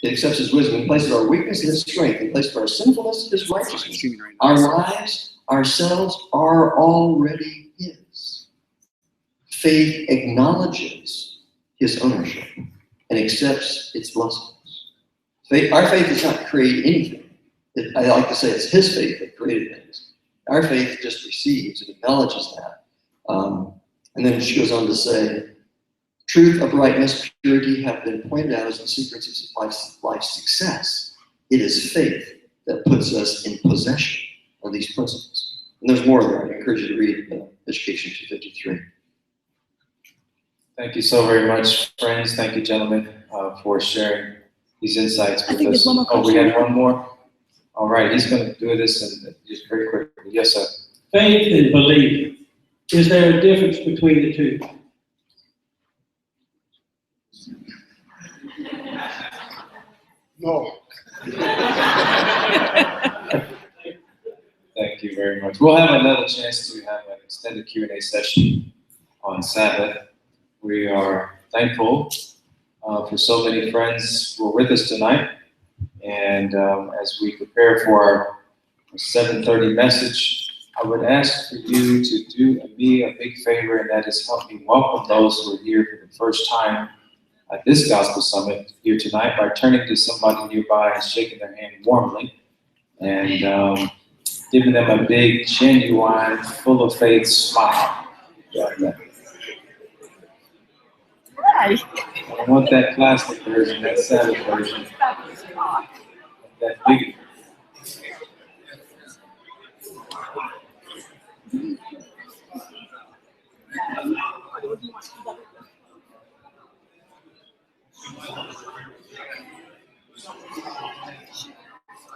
It accepts his wisdom. In place of our weakness, his strength. In place of our sinfulness, his righteousness. Our lives, ourselves, are already his. Faith acknowledges his ownership and accepts its blessings. Our faith does not create anything. I like to say it's his faith that created things. Our faith just receives and acknowledges that. And then she goes on to say, truth, uprightness, purity have been pointed out as the secrets of life's success. It is faith that puts us in possession of these principles. And there's more there. I encourage you to read Education 253. Thank you so very much, friends. Thank you, gentlemen, for sharing these insights with us. Oh, we had one more? All right, he's going to do this and just very quickly. Yes, sir. Faith and belief. Is there a difference between the two? No. Thank you very much. We'll have another chance to have an extended Q&A session on Sabbath. We are thankful for so many friends who are with us tonight. And as we prepare for our 7:30 message, I would ask for you to do me a big favor, and that is help me welcome those who are here for the first time at this Gospel Summit here tonight by turning to somebody nearby and shaking their hand warmly and giving them a big, genuine, full of faith smile. I want that plastic version, that Sabbath version, that big.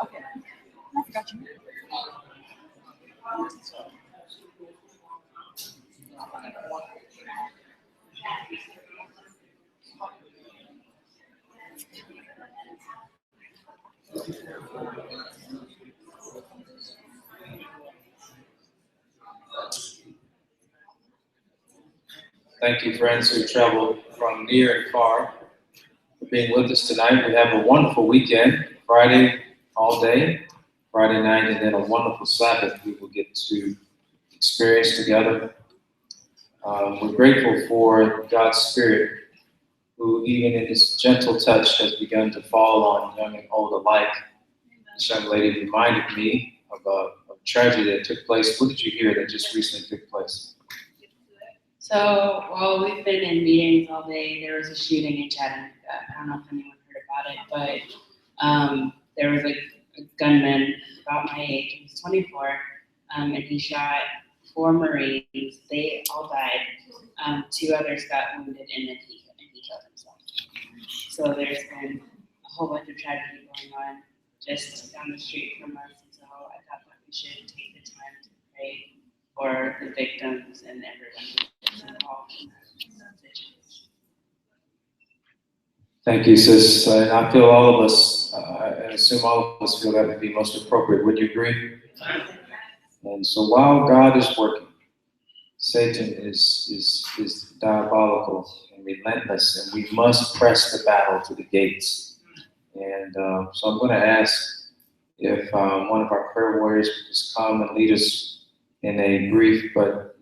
Okay, I forgot you. Thank you, friends who traveled from near and far, for being with us tonight. We have a wonderful weekend, Friday all day, Friday night, and then a wonderful Sabbath we will get to experience together. We're grateful for God's Spirit, who even in his gentle touch has begun to fall on young and old alike. This young lady reminded me of a tragedy that took place. What did you hear that just recently took place? So, well, we've been in meetings all day. There was a shooting in Chattanooga. I don't know if anyone heard about it, but there was a gunman about my age. He was 24, and he shot 4 Marines. They all died. 2 others got wounded, and then he killed himself. So there's been a whole bunch of tragedy going on just down the street from us. So I thought that we should take the time to pray for the victims and everyone who's involved in that situation. Thank you, sis. And I feel all of us, I assume all of us feel that would be most appropriate. Would you agree? And so while God is working, Satan is diabolical and relentless, and we must press the battle to the gates. And so I'm going to ask if one of our prayer warriors would just come and lead us in a brief but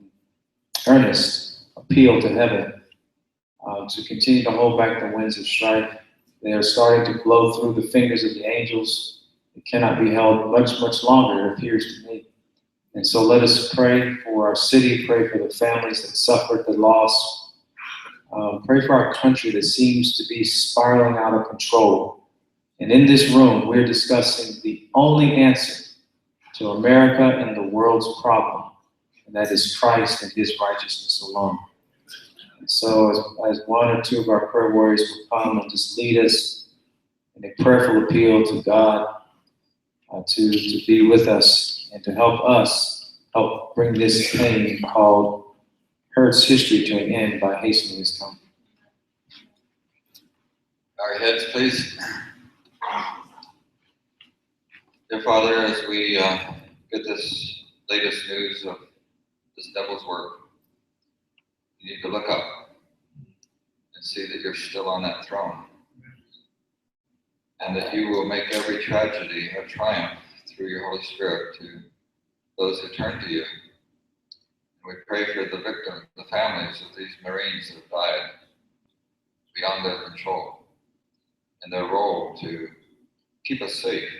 earnest appeal to heaven to continue to hold back the winds of strife. They are starting to blow through the fingers of the angels. It cannot be held much, much longer, it appears to me. And so let us pray for our city, pray for the families that suffered the loss, pray for our country that seems to be spiraling out of control. And in this room, we're discussing the only answer to America and the world's problem, and that is Christ and his righteousness alone. And so as one or two of our prayer warriors will come and just lead us in a prayerful appeal to God to be with us and to help bring this pain called Hurt's history to an end by hastening his coming. Bow your heads, please. Dear Father, as we get this latest news of this devil's work, you need to look up and see that you're still on that throne. and that you will make every tragedy a triumph through your Holy Spirit to those who turn to you. And we pray for the victims, the families of these Marines that have died beyond their control, and their role to keep us safe.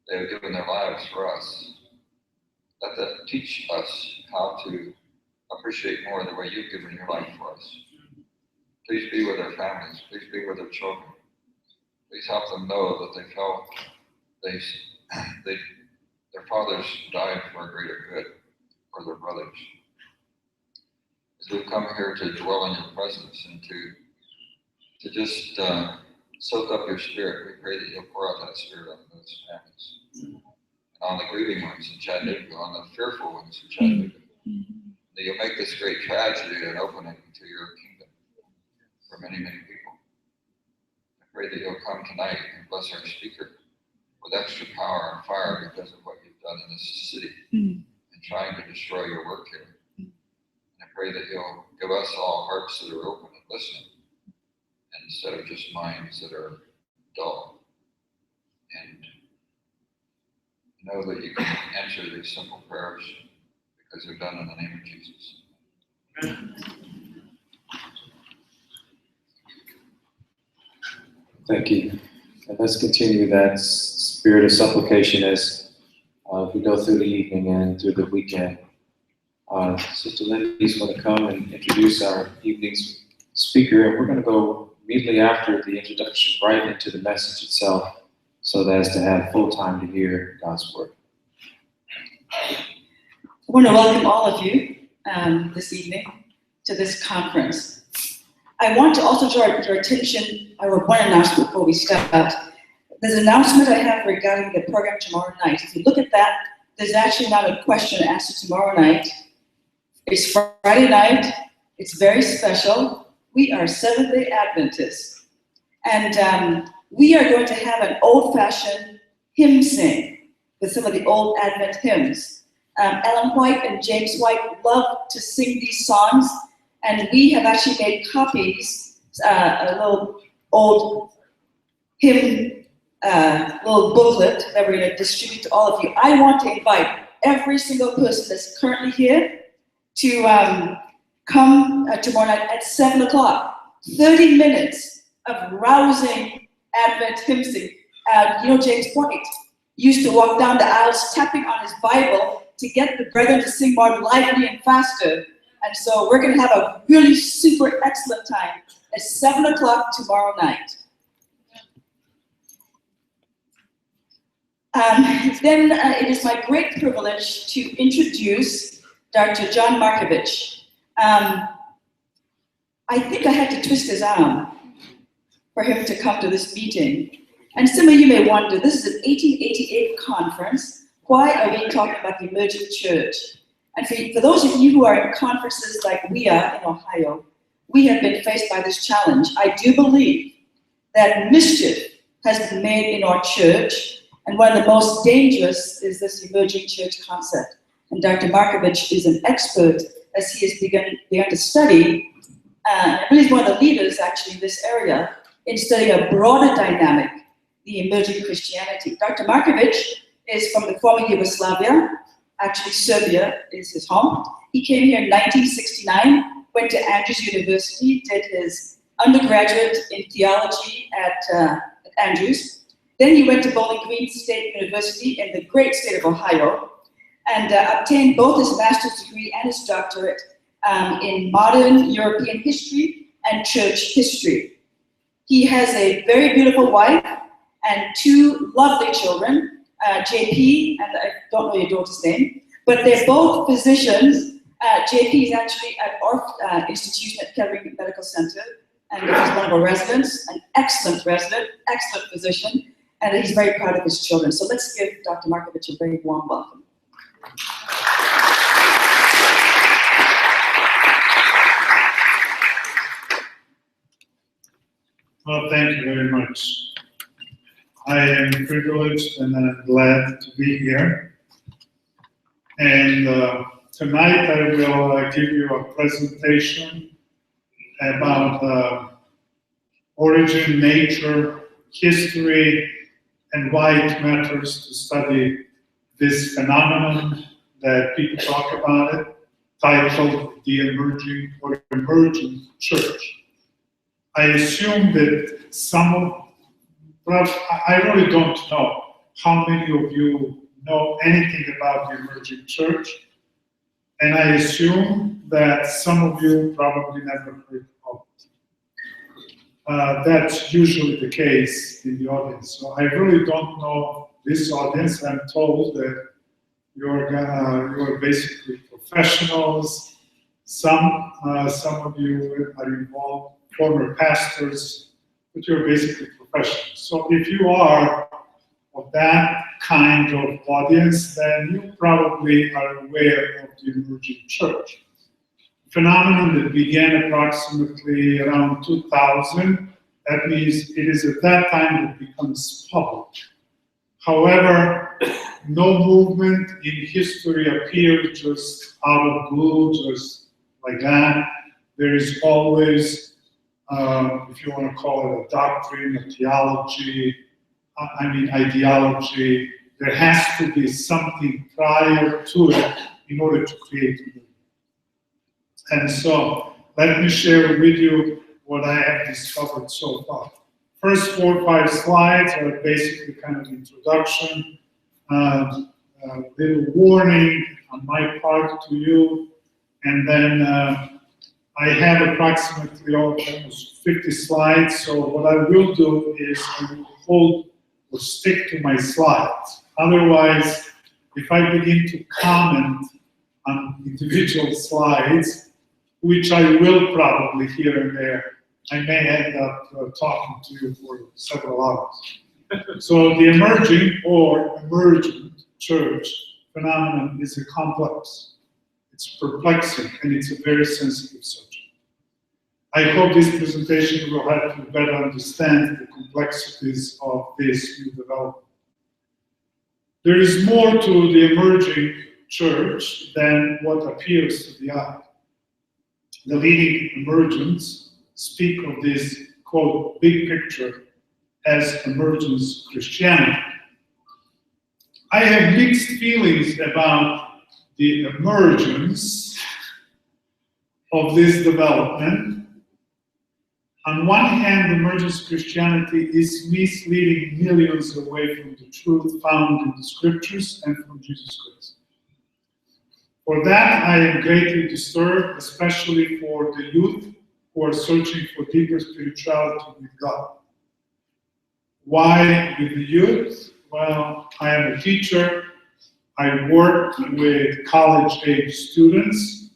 They have given their lives for us. Let that teach us how to appreciate more the way you've given your life for us. Please be with their families. Please be with their children. Please help them know that they felt their fathers died for a greater good for their brothers. As we've come here to dwell in your presence and to just soak up your spirit, we pray that you'll pour out that spirit on those families. And on the grieving ones in Chattanooga, on the fearful ones in Chattanooga. That you'll make this great tragedy an opening to your kingdom for many, many people. I pray that you'll come tonight and bless our speaker with extra power and fire because of what you've done in this city and trying to destroy your work here. And I pray that you'll give us all hearts that are open and listening instead of just minds that are dull. And know that you can answer these simple prayers because they're done in the name of Jesus. Thank you. And let's continue that spirit of supplication as we go through the evening and through the weekend. Sister Lindy's going to come and introduce our evening's speaker, and we're going to go immediately after the introduction right into the message itself, so that as to have full time to hear God's word. I want to welcome all of you this evening to this conference. I want to also draw your attention, I have one announcement before we start. There's an announcement I have regarding the program tomorrow night. If you look at that, there's actually not a question and answer tomorrow night. It's Friday night. It's very special. We are Seventh-day Adventists. And we are going to have an old-fashioned hymn sing with some of the old Advent hymns. Ellen White and James White love to sing these songs, and we have actually made copies, a little old hymn, little booklet that we're going to distribute to all of you. I want to invite every single person that's currently here to come tomorrow night at 7 o'clock. 30 minutes of rousing Advent hymn singing. James White used to walk down the aisles tapping on his Bible to get the brethren to sing more lively and faster. And so we're going to have a really super excellent time at 7 o'clock tomorrow night. Then it is my great privilege to introduce Dr. John Markovic. I think I had to twist his arm for him to come to this meeting. And some of you may wonder, this is an 1888 conference. Why are we talking about the emerging church? And for those of you who are in conferences like we are in Ohio, we have been faced by this challenge. I do believe that mischief has been made in our church, and one of the most dangerous is this emerging church concept. And Dr. Markovic is an expert as he has begun to study, and really is one of the leaders actually in this area, in studying a broader dynamic, the emerging Christianity. Dr. Markovic is from the former Yugoslavia. Actually, Serbia is his home. He came here in 1969, went to Andrews University, did his undergraduate in theology at Andrews. Then he went to Bowling Green State University in the great state of Ohio and obtained both his master's degree and his doctorate in modern European history and church history. He has a very beautiful wife and two lovely children, JP, and I don't know your daughter's name, but they're both physicians. JP is actually at our institution at Kettering Medical Center, and he's one of our residents, an excellent resident, excellent physician, and he's very proud of his children. So let's give Dr. Markovic a very warm welcome. Well, thank you very much. I am privileged and I'm glad to be here. And tonight I will give you a presentation about origin, nature, history and why it matters to study this phenomenon that people talk about it, titled The Emerging or Emergent Church. I assume that perhaps I really don't know how many of you know anything about the emerging church, and I assume that some of you probably never heard of it. That's usually the case in the audience. So I really don't know this audience. I'm told that you're basically professionals. Some of you are involved, former pastors, but you're basically professionals. So if you are of that kind of audience, then you probably are aware of the emerging church. Phenomenon that began approximately around 2000. That means it is at that time that it becomes public. However, no movement in history appeared just out of blue, just like that. There is always, if you want to call it a doctrine, a theology, ideology. There has to be something prior to it in order to create a movement. And so, let me share with you what I have discovered so far. First 4 or 5 slides are basically kind of introduction, a little warning on my part to you, and then I have approximately almost 50 slides, so what I will do is I will hold or stick to my slides. Otherwise, if I begin to comment on individual slides, which I will probably here and there, I may end up talking to you for several hours. So the emerging or emergent church phenomenon is a complex. It's perplexing, and it's a very sensitive subject. I hope this presentation will help you better understand the complexities of this new development. There is more to the emerging church than what appears to the eye. The leading emergents speak of this, quote, big picture as emergence Christianity. I have mixed feelings about the emergence of this development. On one hand, emergence Christianity is misleading millions away from the truth found in the scriptures and from Jesus Christ. For that, I am greatly disturbed, especially for the youth who are searching for deeper spirituality with God. Why with the youth? Well, I am a teacher. I work with college-age students.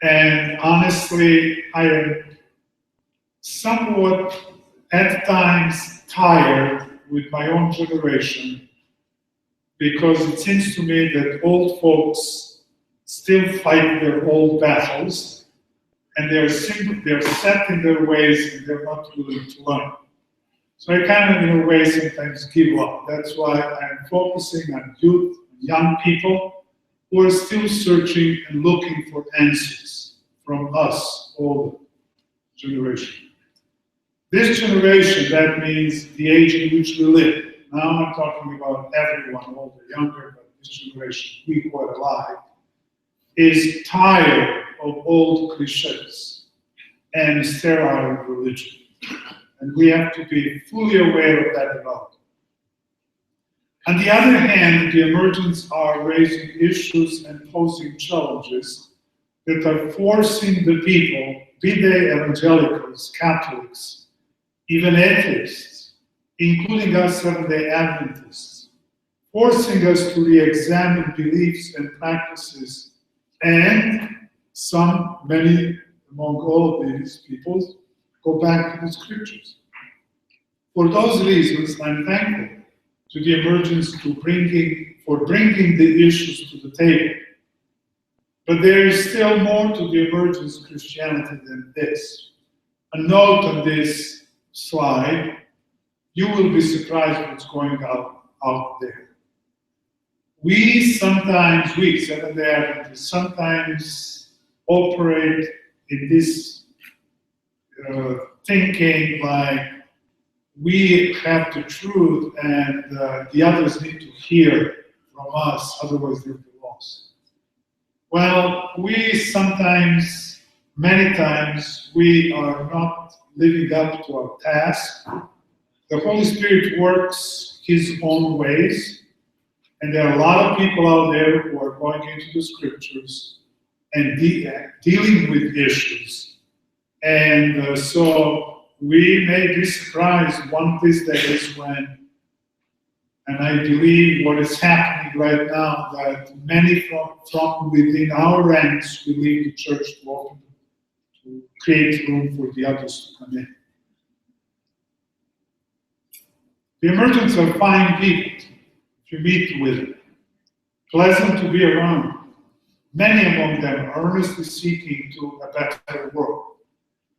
And honestly, I am somewhat, at times, tired with my own generation, because it seems to me that old folks still fight their old battles, and they're set in their ways and they're not willing to learn. So I kind of, in a way, sometimes give up. That's why I'm focusing on youth, young people who are still searching and looking for answers from us, older generation. This generation, that means the age in which we live. Now I'm talking about everyone, older, younger, but this generation, we who are alive, is tired of old cliches and sterile religion. And we have to be fully aware of that development. On the other hand, the emergents are raising issues and posing challenges that are forcing the people, be they evangelicals, Catholics, even atheists, including us Seventh-day Adventists, forcing us to re-examine beliefs and practices, and many among all of these people, go back to the scriptures. For those reasons, I'm thankful to the emergence for bringing the issues to the table. But there is still more to the emergence Christianity than this. A note on this slide, you will be surprised what's going out there. We Seventh-day Adventists, sometimes operate in this thinking like we have the truth and the others need to hear from us, otherwise they'll be lost. Well, we sometimes, many times, we are not living up to our task. The Holy Spirit works His own ways, and there are a lot of people out there who are going into the scriptures and dealing with issues. And so we may be surprised one of these days when, and I believe what is happening right now, that many from within our ranks will leave the church to create room for the others to come in. The emergents are fine people if you meet with them, pleasant to be around. Many among them are earnestly seeking to a better world.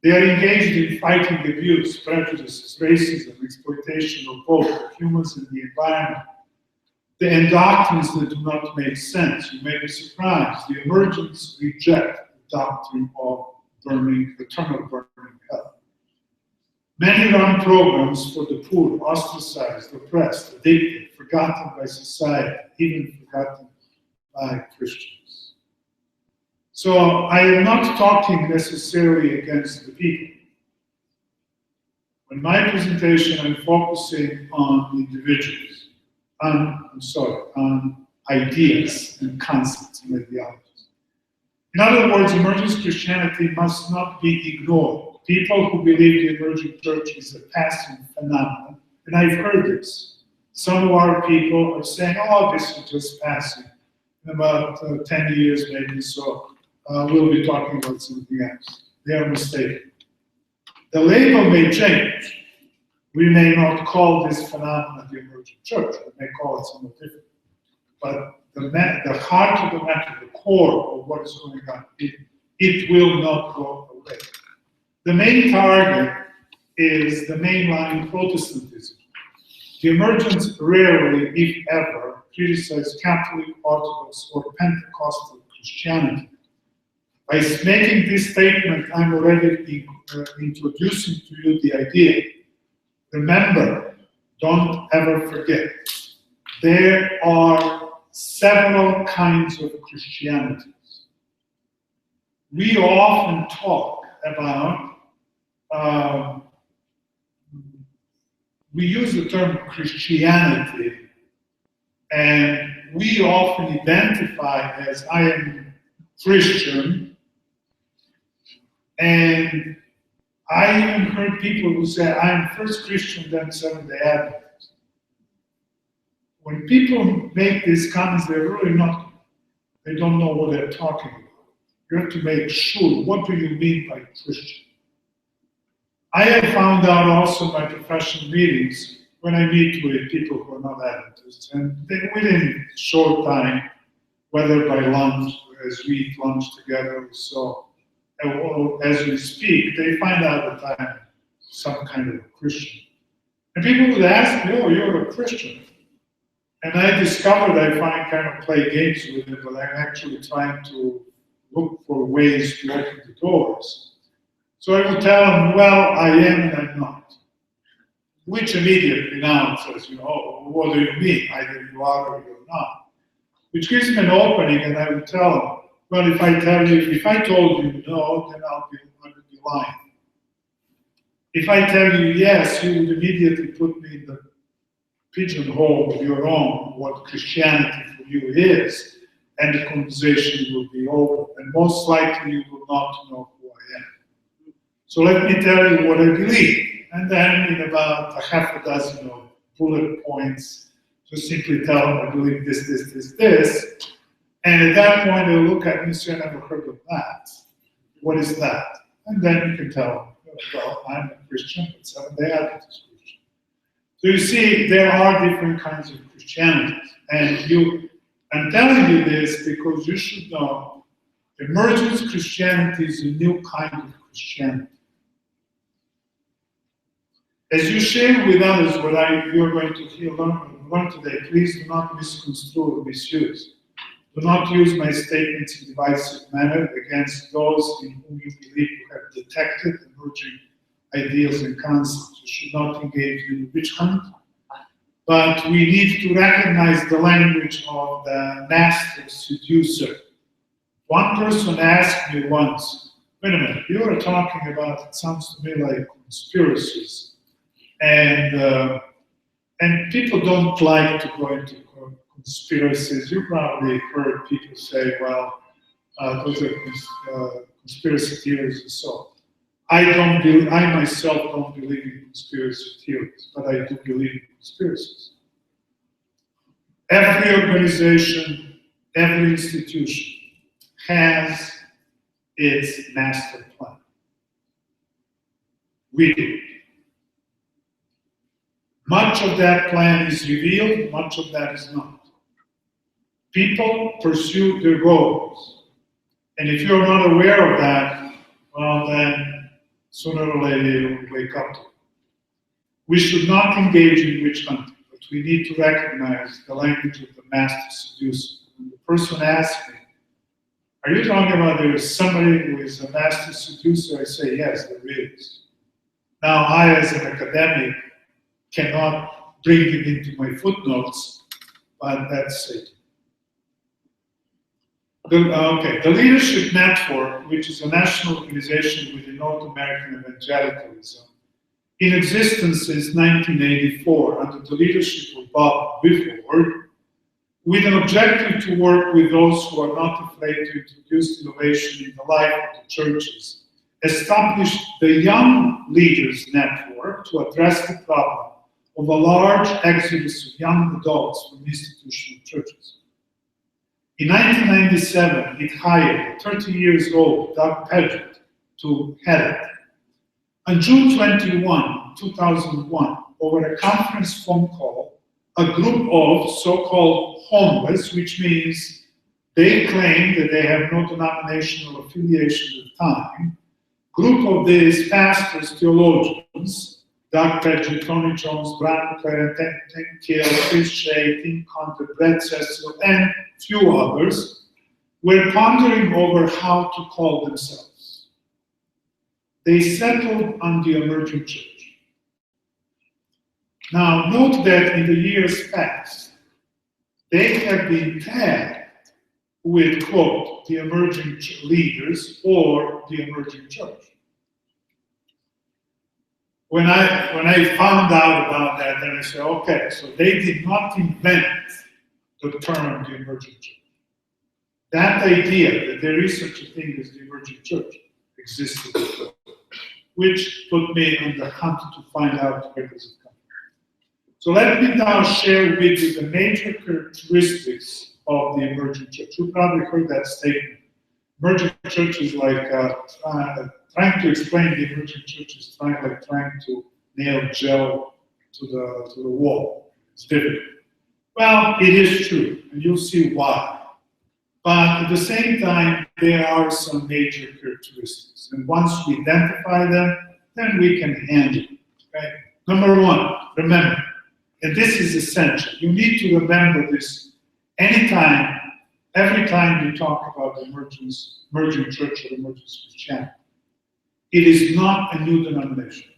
They are engaged in fighting abuse, prejudices, racism, exploitation of both the humans and the environment, and doctrines that do not make sense. You may be surprised. The emergents reject the doctrine of eternal burning hell. Many run programs for the poor, ostracized, oppressed, addicted, forgotten by society, even forgotten by Christians. So I am not talking necessarily against the people. In my presentation, I'm focusing on individuals, on ideas and concepts and ideologies. In other words, emergent Christianity must not be ignored. People who believe the emergent church is a passing phenomenon, and I've heard this. Some of our people are saying, oh, this is just passing. In about 10 years maybe, so we'll be talking about something else. They are mistaken. The label may change. We may not call this phenomenon the emergent church. We may call it something different. But the heart of the matter, the core of what is going on, it will not go away. The main target is the mainline Protestantism. The emergents rarely, if ever, criticize Catholic, Orthodox, or Pentecostal Christianity. By making this statement, I'm already introducing to you the idea. Remember, don't ever forget, there are several kinds of Christianities. We often talk about, we use the term Christianity, and we often identify as I am Christian, and I even heard people who say, I'm first Christian, then Seventh-day Adventist. When people make these comments, they're really not, they don't know what they're talking about. You have to make sure, what do you mean by Christian? I have found out also in my professional meetings, when I meet with people who are not Adventists, and within a short time, whether by lunch, as we eat lunch together, so as we speak, they find out that I'm some kind of a Christian. And people would ask me, oh, you're a Christian. And I discovered I find kind of play games with it, but I'm actually trying to look for ways to open the doors. So I would tell them, well, I am and I'm not. Which immediately now says, oh, what do you mean? Either you are or you're not. Which gives me an opening, and I would tell them, well, if I told you no, then I would be lying. If I tell you yes, you would immediately put me in the pigeonhole of your own, what Christianity for you is, and the conversation will be over. And most likely you will not know who I am. So let me tell you what I believe. And then in about a half a dozen of bullet points, just simply tell them I believe this, this, this, this. And at that point, they'll look at me and say, I never heard of that. What is that? And then you can tell them, well, I'm a Christian, but Seventh-day Adventist Christian. So you see, there are different kinds of Christianities. And I'm telling you this because you should know emergent Christianity is a new kind of Christianity. As you share with others what you're going to learn today, please do not misconstrue or misuse. Do not use my statements in divisive manner against those in whom you believe you have detected emerging ideals and concepts. We should not engage in witch hunt, but we need to recognize the language of the master seducer. One person asked me once, wait a minute, you were talking about, it sounds to me like conspiracies. And people don't like to go into conspiracies. You probably heard people say, well, those are conspiracy theories and so on. I myself don't believe in conspiracy theories, but I do believe in conspiracies. Every organization, every institution has its master plan. We do. Much of that plan is revealed, much of that is not. People pursue their goals. And if you're not aware of that, well then, sooner or later you'll wake up to it. We should not engage in witch hunting, but we need to recognize the language of the master seducer. When the person asks me, are you talking about there is somebody who is a master seducer? I say, yes, there is. Now, I, as an academic, cannot bring it into my footnotes, but that's it. The Leadership Network, which is a national organization within North American evangelicalism, in existence since 1984 under the leadership of Bob Whitford, with an objective to work with those who are not afraid to introduce innovation in the life of the churches, established the Young Leaders Network to address the problem of a large exodus of young adults from institutional churches. In 1997, it hired 30 years old Doug Pedrick to head it. On June 21, 2001, over a conference phone call, a group of so-called homeless, which means they claim that they have no denominational affiliation at the time, group of these pastors, theologians, Doug Pedrick, Tony Jones, Brian McLaren, Tim Kill, Chris Shea, Tim Conter, Brett Cecil, and few others, were pondering over how to call themselves. They settled on the emerging church. Now, note that in the years past, they have been tagged with, quote, the emerging leaders or the emerging church. When I found out about that, then I said, okay, so they did not invent the term the emerging church. That idea that there is such a thing as the emerging church existed before, which put me on the hunt to find out where does it come from. So let me now share with you the major characteristics of the emerging church. You probably heard that statement. Emerging church is like trying to explain the emerging church is trying to nail gel to the wall. It's difficult. Well, it is true, and you'll see why. But at the same time, there are some major characteristics. And once we identify them, then we can handle it. Okay? Number one, remember, and this is essential. You need to remember this anytime, every time you talk about emerging church or emerging Christianity. It is not a new denomination.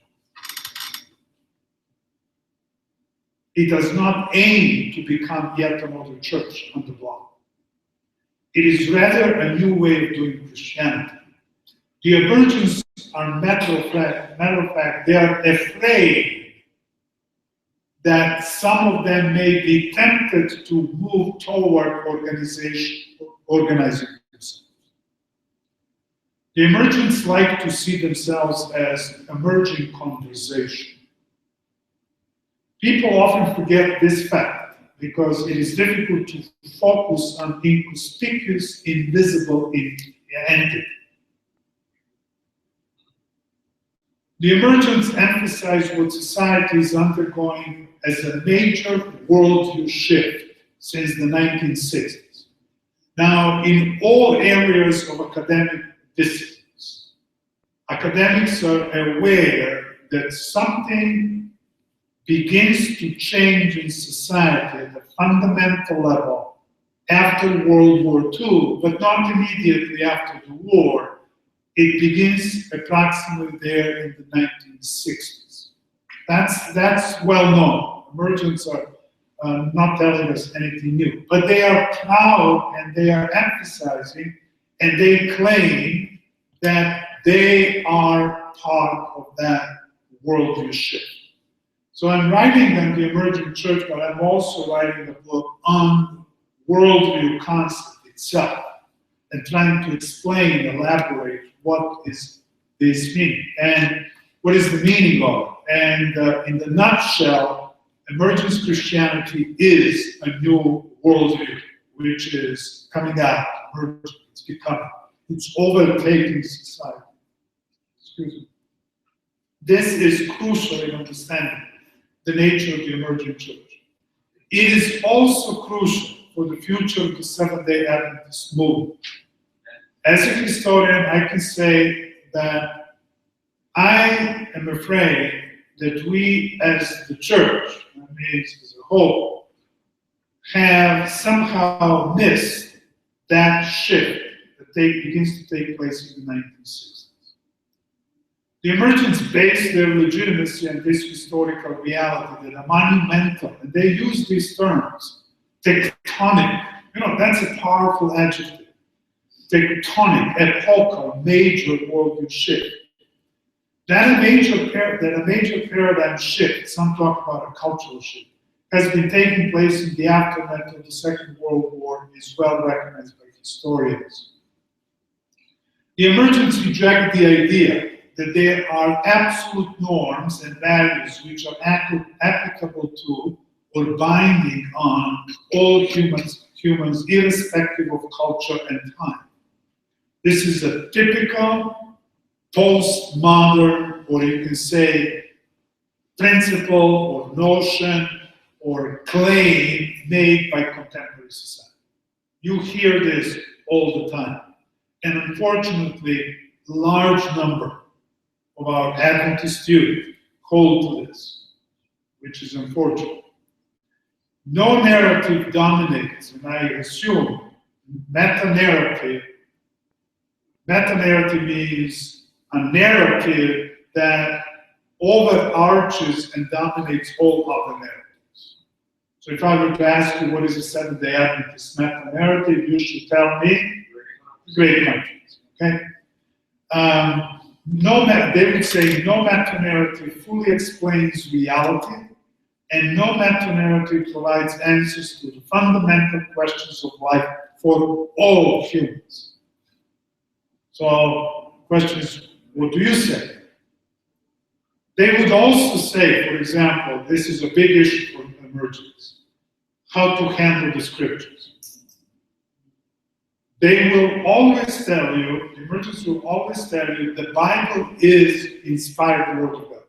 It does not aim to become yet another church on the block. It is rather a new way of doing Christianity. The emergents are matter of fact, they are afraid that some of them may be tempted to move toward organizing themselves. The emergents like to see themselves as emerging conversation. People often forget this fact because it is difficult to focus on inconspicuous, invisible entity. The emergents emphasize what society is undergoing as a major worldview shift since the 1960s. Now, in all areas of academic disciplines, academics are aware that something begins to change in society at a fundamental level after World War II, but not immediately after the war, it begins approximately there in the 1960s. That's well known. Emergents are not telling us anything new, but they are proud and they are emphasizing and they claim that they are part of that worldview shift. So I'm writing them the emerging church, but I'm also writing a book on worldview concept itself and trying to explain, elaborate what is this meaning and what is the meaning of it. And in the nutshell, emergence Christianity is a new worldview, which is coming out, emerging, it's becoming, it's overtaking society. Excuse me. This is crucial in understanding the nature of the emerging church. It is also crucial for the future of the Seventh-day Adventist movement. As a historian, I can say that I am afraid that we as the church, I mean as a whole, have somehow missed that shift that begins to take place in the 1960s. The emergents base their legitimacy on this historical reality that are monumental, and they use these terms, tectonic. That's a powerful adjective. Tectonic, epochal, major worldview shift. That a major paradigm shift, some talk about a cultural shift, has been taking place in the aftermath of the Second World War, is well recognized by historians. The emergents reject the idea that there are absolute norms and values which are applicable to or binding on all humans irrespective of culture and time. This is a typical postmodern, or you can say principle or notion or claim made by contemporary society. You hear this all the time. And unfortunately, a large number of our Adventist youth hold to this, which is unfortunate. No narrative dominates, and I assume meta-narrative means a narrative that overarches and dominates all other narratives. So if I were to ask you what is a Seventh-day Adventist meta-narrative, you should tell me great countries, okay? They would say no meta-narrative fully explains reality, and no meta-narrative provides answers to the fundamental questions of life for all humans. So, the question is, what do you say? They would also say, for example, this is a big issue for emergence, how to handle the scriptures. They will always tell you, the emergents will always tell you, the Bible is inspired word of God.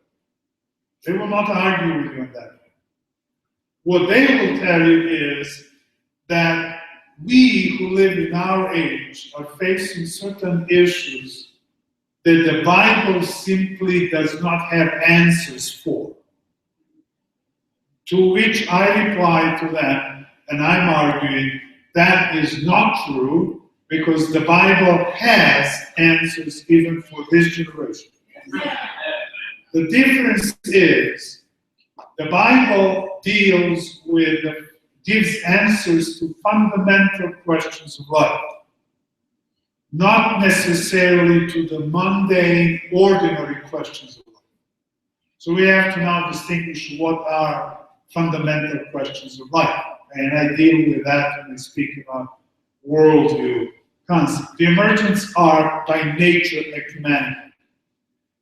They will not argue with you on that. What they will tell you is that we who live in our age are facing certain issues that the Bible simply does not have answers for. To which I reply to them, and I'm arguing, that is not true, because the Bible has answers even for this generation. The difference is, the Bible gives answers to fundamental questions of life, not necessarily to the mundane, ordinary questions of life. So we have to now distinguish what are fundamental questions of life. And I deal with that when I speak about worldview concept. The emergents are by nature ecumenical.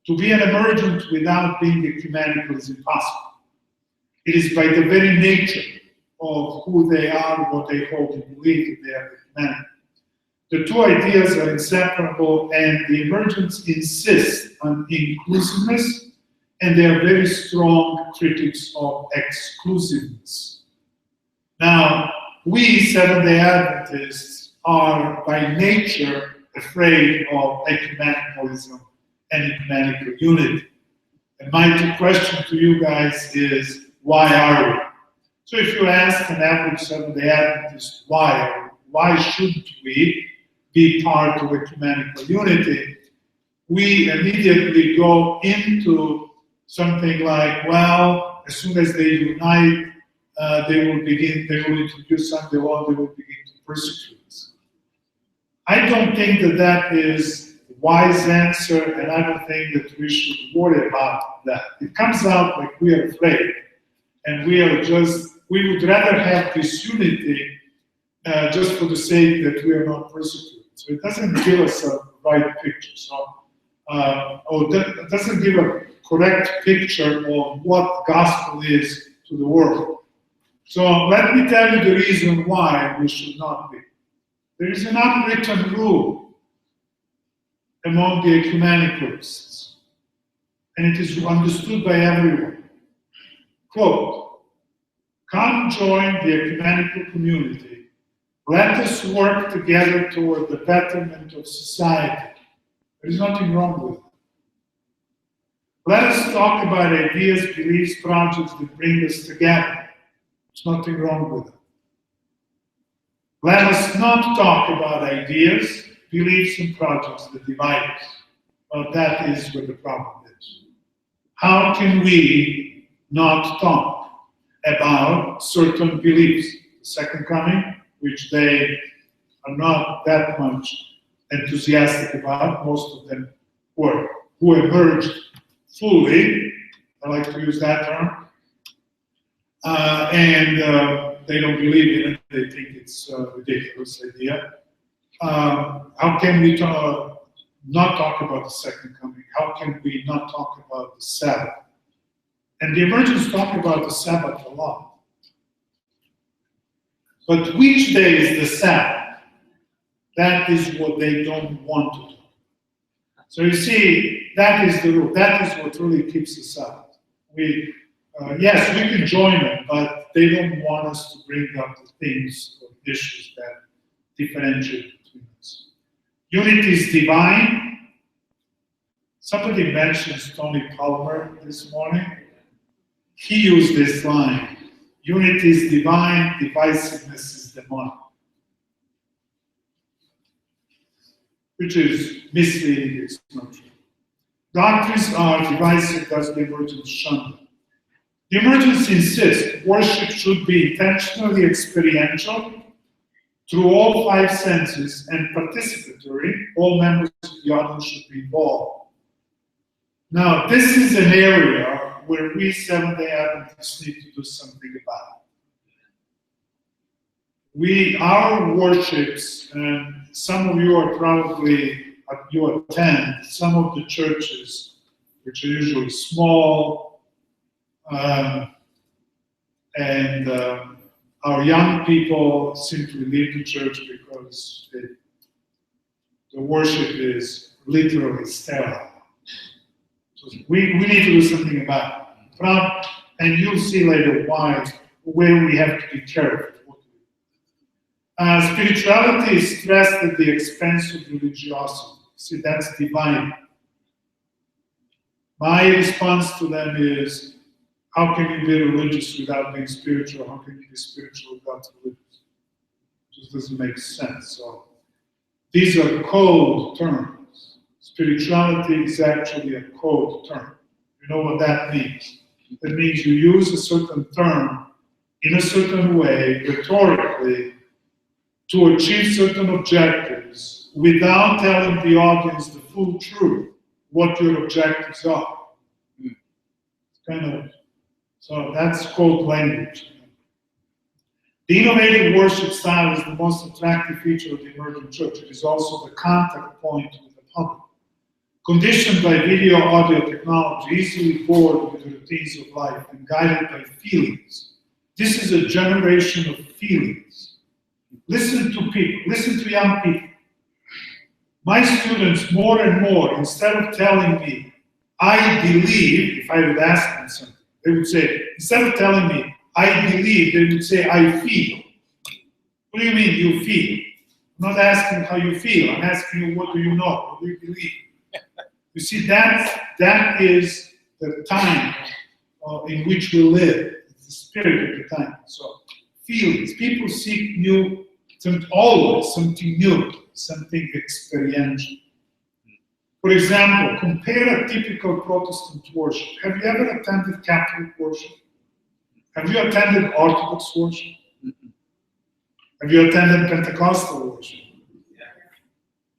To be an emergent without being ecumenical is impossible. It is by the very nature of who they are, what they hold and believe, that they are ecumenical. The two ideas are inseparable, and the emergents insist on inclusiveness, and they are very strong critics of exclusiveness. Now, we Seventh-day Adventists are by nature afraid of ecumenicalism and ecumenical unity. And my question to you guys is, why are we? So if you ask an average Seventh-day Adventist why shouldn't we be part of ecumenical unity, we immediately go into something like, well, as soon as they unite, they will introduce something, or they will begin to persecute us. I don't think that that is a wise answer, and I don't think that we should worry about that. It comes out like we are afraid, and we would rather have this unity just for the sake that we are not persecuted. So it doesn't give us a right picture. It doesn't give a correct picture of what gospel is to the world. So let me tell you the reason why we should not be. There is an unwritten rule among the ecumenicalists, and it is understood by everyone. Quote, "Come join the ecumenical community. Let us work together toward the betterment of society." There is nothing wrong with it. Let us talk about ideas, beliefs, projects that bring us together. There's nothing wrong with it. Let us not talk about ideas, beliefs, and projects that divide us. Well, that is where the problem is. How can we not talk about certain beliefs? The second coming, which they are not that much enthusiastic about, most of them who emerged fully, I like to use that term, and they don't believe in it, they think it's a ridiculous idea. How can we not talk about the second coming? How can we not talk about the Sabbath? And the emergents talk about the Sabbath a lot. But which day is the Sabbath? That is what they don't want to do. So you see, that is the rule. That is what really keeps us out. Yes, we can join them, but they don't want us to bring up the things or issues that differentiate between us. Unity is divine. Somebody mentions Tony Palmer this morning. He used this line, "Unity is divine, divisiveness is demonic," which is misleading, it's not true. Doctrines are divisive, thus the emergents shun them. The emergents insist worship should be intentionally experiential through all five senses and participatory. All members of the audience should be involved. Now, this is an area where we Seventh-day Adventists need to do something about. Our worships, and some of you are probably, you attend some of the churches, which are usually small, and our young people simply leave the church because the worship is literally sterile. So we need to do something about it. And you'll see later where we have to be careful. Spirituality is stressed at the expense of religiosity. See, that's divine. My response to them is, how can you be religious without being spiritual? How can you be spiritual without religious? It just doesn't make sense. So these are code terms. Spirituality is actually a code term. You know what that means? That means you use a certain term in a certain way, rhetorically, to achieve certain objectives without telling the audience the full truth, what your objectives are. So that's called language. The innovative worship style is the most attractive feature of the emerging church. It is also the contact point with the public. Conditioned by video audio technology, easily bored with the routines of life, and guided by feelings. This is a generation of feelings. Listen to people, listen to young people. My students, more and more, instead of telling me, I believe, if I would ask them something, they would say, instead of telling me, I believe, they would say, I feel. What do you mean, you feel? I'm not asking how you feel, I'm asking you, what do you know? What do you believe? You see, that is the time in which we live. It's the spirit of the time. So, feelings. People seek always something new, something experiential. For example, compare a typical Protestant worship. Have you ever attended Catholic worship? Have you attended Orthodox worship? Have you attended Pentecostal worship?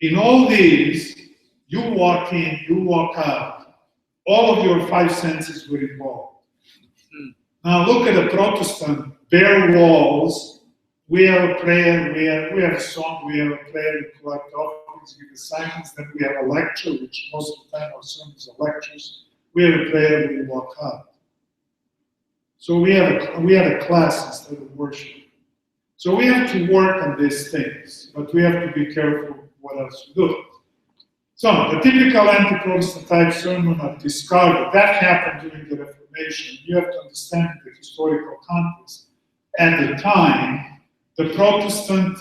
In all these, you walk in, you walk out. All of your five senses were involved. Now look at a Protestant, bare walls. We have a prayer, we have a song, we have a prayer, we collect offerings, give assignments, then we have a lecture, which most of the time our sermons are lectures. We have a prayer, we walk out. So we have a class instead of worship. So we have to work on these things, but we have to be careful what else we do. So the typical anti-Protestant type sermon are discarded. That happened during the Reformation. You have to understand the historical context. At the time, the Protestant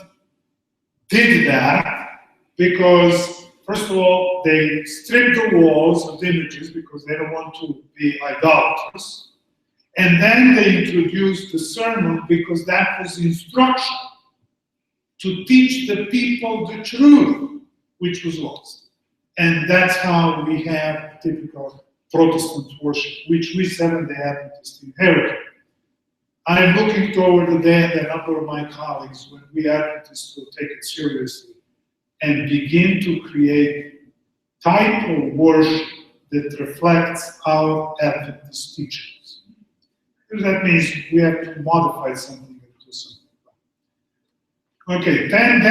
did that because, first of all, they stripped the walls of images because they don't want to be idolaters. And then they introduced the sermon because that was instruction to teach the people the truth, which was lost. And that's how we have typical Protestant worship, which we Seventh-day Adventists inherited. I'm looking toward the day that a number of my colleagues, when we Adventists will take it seriously and begin to create type of worship that reflects our Adventist teachings. That means we have to modify something into something. Okay, Dan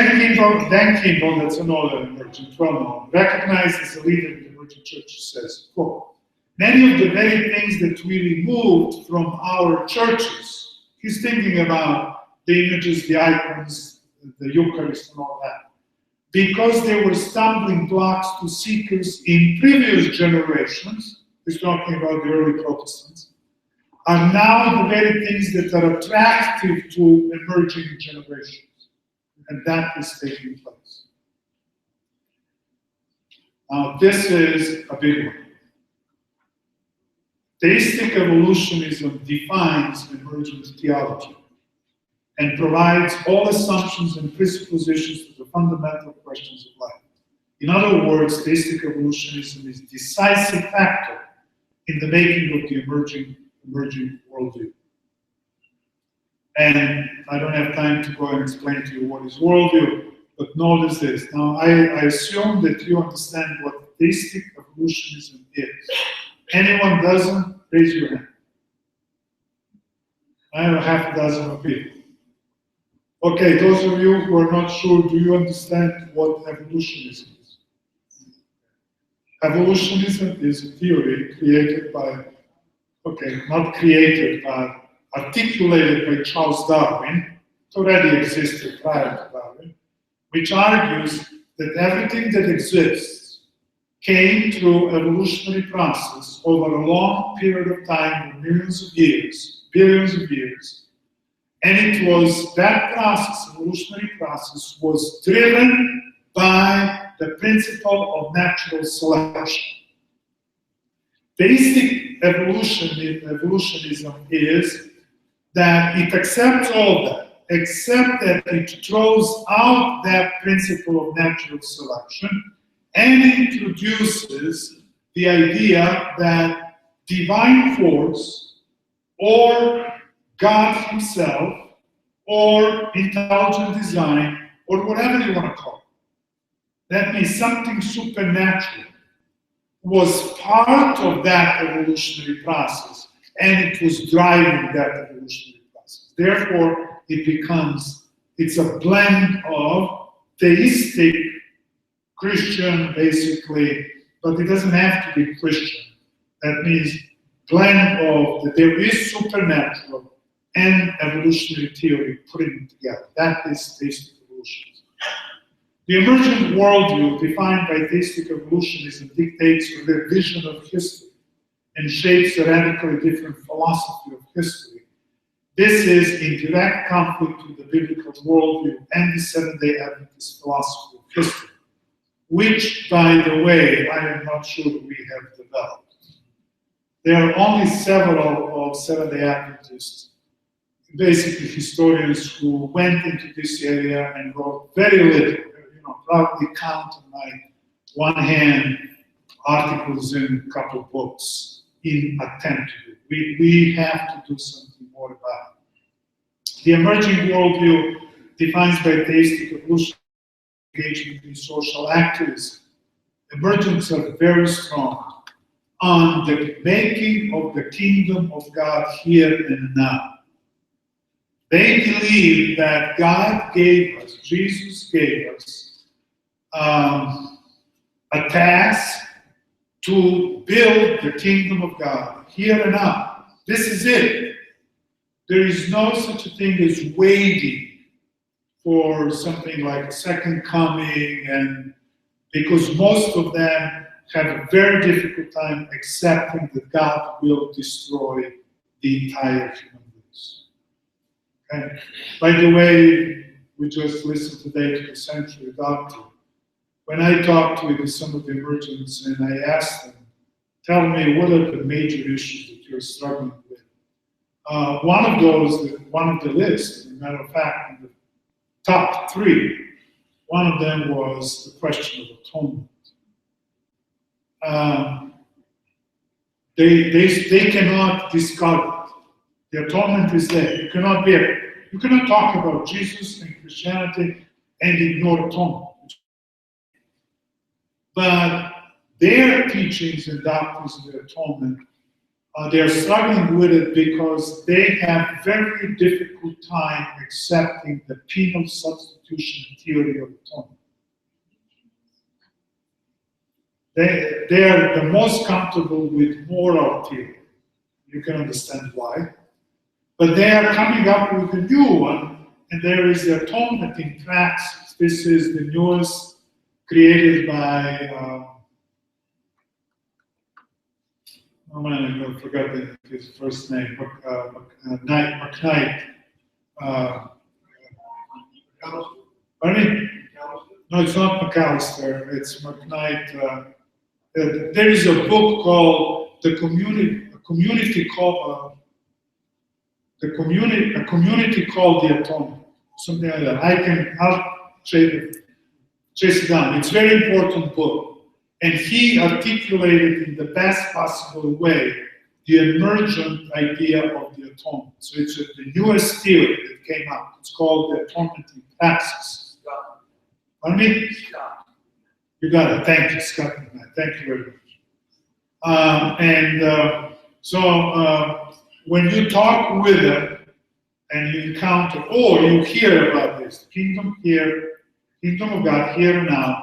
Kimball, that's another emergent, well-known, recognized as a leader in the emergent church, says, quote, many of the very things that we removed from our churches, he's thinking about the images, the icons, the Eucharist and all that, because they were stumbling blocks to seekers in previous generations, he's talking about the early Protestants, are now the very things that are attractive to emerging generations. And that is taking place. Now, this is a big one. Theistic evolutionism defines emergent theology and provides all assumptions and presuppositions to the fundamental questions of life. In other words, theistic evolutionism is a decisive factor in the making of the emerging worldview. And I don't have time to go and explain to you what is worldview, but notice this. Now, I assume that you understand what theistic evolutionism is. Anyone doesn't, raise your hand. I have a half a dozen of people. Okay, those of you who are not sure, do you understand what evolutionism is? Evolutionism is a theory created by, not created, but articulated by Charles Darwin. It already existed prior to Darwin, which argues that everything that exists came through evolutionary process over a long period of time, of billions of years, and it was that process, evolutionary process, was driven by the principle of natural selection. Theistic evolutionism is that it accepts all that, except that it throws out that principle of natural selection and introduces the idea that divine force or God himself or intelligent design or whatever you want to call it, that means something supernatural, was part of that evolutionary process and it was driving that evolutionary process. Therefore, it's a blend of theistic Christian, basically, but it doesn't have to be Christian. That means blend of that there is supernatural and evolutionary theory putting together. That is theistic evolutionism. The emergent worldview defined by theistic evolutionism dictates the vision of history and shapes a radically different philosophy of history. This is in direct conflict with the biblical worldview and the Seventh-day Adventist philosophy of history, which, by the way, I am not sure we have developed. There are only several of Seventh-day Adventists, basically historians, who went into this area and wrote very little. Probably count on my one hand articles in a couple of books in attempt to do. We have to do something more about it. The emerging worldview defines by theistic evolution engagement in social activism. Emergents are very strong on the making of the kingdom of God here and now. They believe that God gave us, Jesus gave us, a task to build the kingdom of God here and now. This is it. There is no such a thing as waiting for something like a second coming, and because most of them have a very difficult time accepting that God will destroy the entire human race. Okay? By the way, we just listened today to the Century Doctor. When I talked with some of the emergents and I asked them, tell me what are the major issues that you're struggling with? One of the list, as a matter of fact, in the top 3, one of them was the question of atonement. They cannot discard it. The atonement is there. You cannot talk about Jesus and Christianity and ignore atonement. But their teachings and doctrines of the atonement, they are struggling with it because they have very difficult time accepting the penal substitution theory of atonement. They are the most comfortable with moral theory. You can understand why. But they are coming up with a new one, and there is the atonement in praxis. This is the newest, created by I forgot his first name, McKnight. Pardon? No, it's not McAllister, it's McKnight. There is a book called A Community Called the Atonement, something like that. I'll chase it down. It's a very important book. And he articulated in the best possible way the emergent idea of the atonement. So it's the newest theory that came out. It's called the atonement in praxis. Pardon me? You got it. Thank you, Scott. Thank you very much. So when you talk with them and you encounter, or you hear about this, kingdom here, kingdom of God here and now,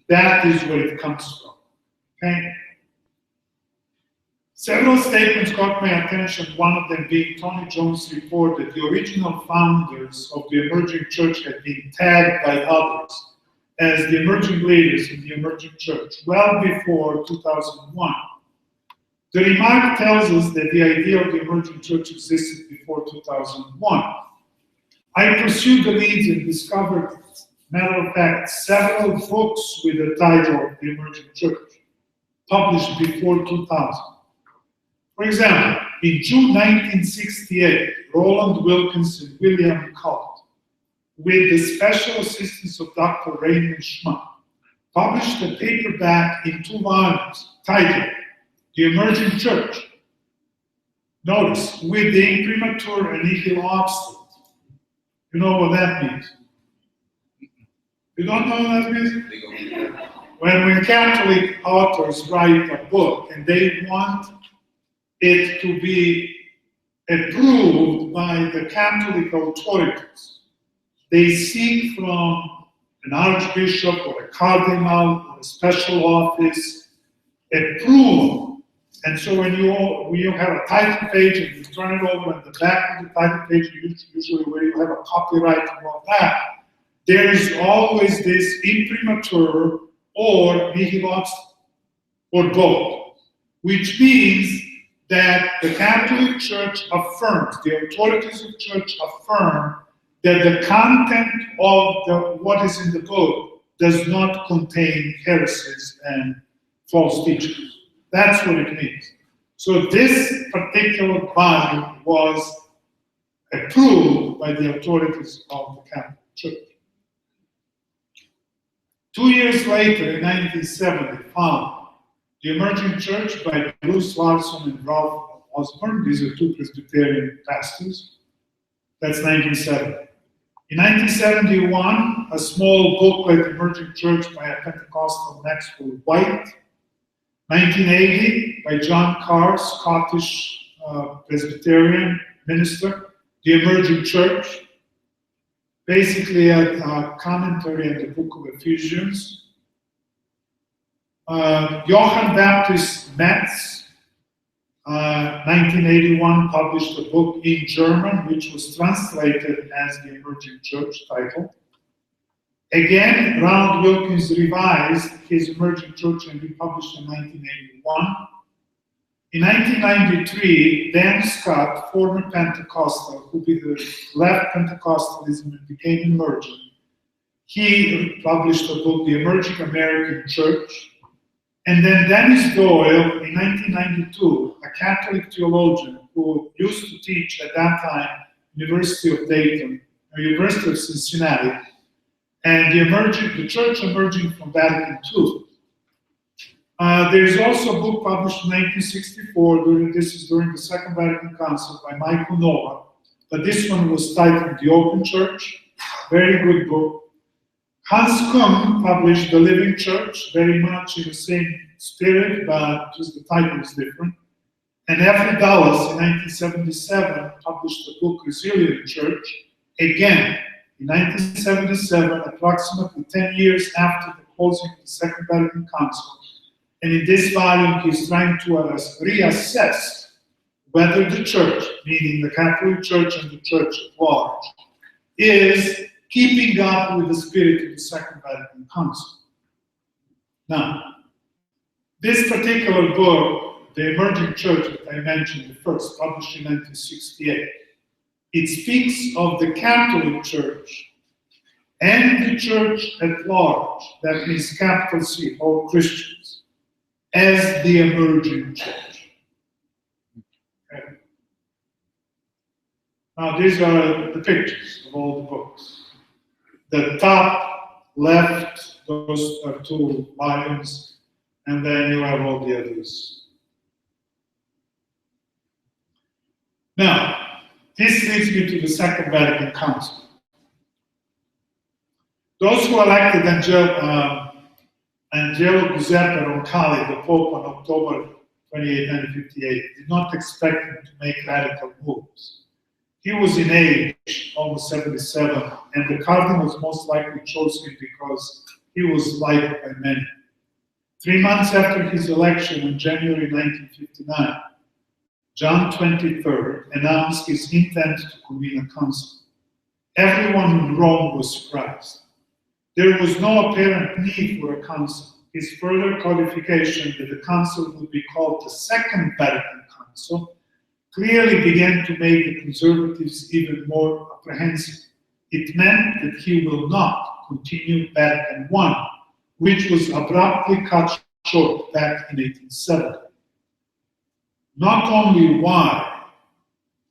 that is where it comes from. Okay? Several statements caught my attention, one of them being Tony Jones' report that the original founders of the emerging church had been tagged by others as the emerging leaders in the emerging church well before 2001. The remark tells us that the idea of the emerging church existed before 2001. I pursued the leads and discovered, matter of fact, several books with the title The Emerging Church, published before 2000. For example, in June 1968, Roland Wilkins and William Cult, with the special assistance of Dr. Raymond Schmuck, published a paperback in 2 volumes titled The Emerging Church. Notice, with the imprimatur and nihil obstat. You know what that means? You don't know what that means? When Catholic authors write a book and they want it to be approved by the Catholic authorities, they seek from an archbishop or a cardinal or a special office approval. And so when you have a title page and you turn it over, and the back of the title page, usually where you have a copyright and all that, there is always this imprimatur or nihil obstat, or both, which means that the Catholic Church affirms, the authorities of church affirm that the content of what is in the book does not contain heresies and false teachings. That's what it means. So this particular volume was approved by the authorities of the Catholic Church. 2 years later, in 1970, found The Emerging Church by Bruce Larson and Ralph Osborne. These are two Presbyterian pastors. That's 1970. In 1971, a small booklet, Emerging Church by a Pentecostal Maxwell White. 1980, by John Carr, Scottish Presbyterian minister, The Emerging Church. Basically a commentary on the book of Ephesians. Johann Baptist Metz, 1981, published a book in German, which was translated as The Emerging Church title. Again, Ronald Wilkins revised his Emerging Church and republished in 1981. In 1993, Dan Scott, former Pentecostal, who left Pentecostalism and became emergent, he published a book, The Emerging American Church. And then Dennis Doyle, in 1992, a Catholic theologian who used to teach at that time University of Dayton, or University of Cincinnati, and the Church Emerging from Vatican II. There's also a book published in 1964, during the Second Vatican Council by Michael Nova, but this one was titled The Open Church, very good book. Hans Küng published The Living Church, very much in the same spirit, but just the title is different. And F. Dulles, in 1977, published the book Resilient Church, again, in 1977, approximately 10 years after the closing of the Second Vatican Council. And in this volume, he's trying to reassess whether the church, meaning the Catholic Church and the Church at large, is keeping up with the spirit of the Second Vatican Council. Now, this particular book, The Emerging Church that I mentioned first, published in 1968, it speaks of the Catholic Church and the Church at large, that means capital C, all Christians, as the emerging church. Okay. Now, these are the pictures of all the books. The top left, those are two volumes, and then you have all the others. Now, this leads me to the Second Vatican Council. Those who elected Angelo Giuseppe Roncalli, the Pope, on October 28, 1958, did not expect him to make radical moves. He was in age, almost 77, and the cardinals most likely chose him because he was liked by many. 3 months after his election in January 1959, John XXIII announced his intent to convene a council. Everyone in Rome was surprised. There was no apparent need for a council. His further codification that the council would be called the Second Vatican Council clearly began to make the conservatives even more apprehensive. It meant that he will not continue Vatican I, which was abruptly cut short back in 1870. Not only why,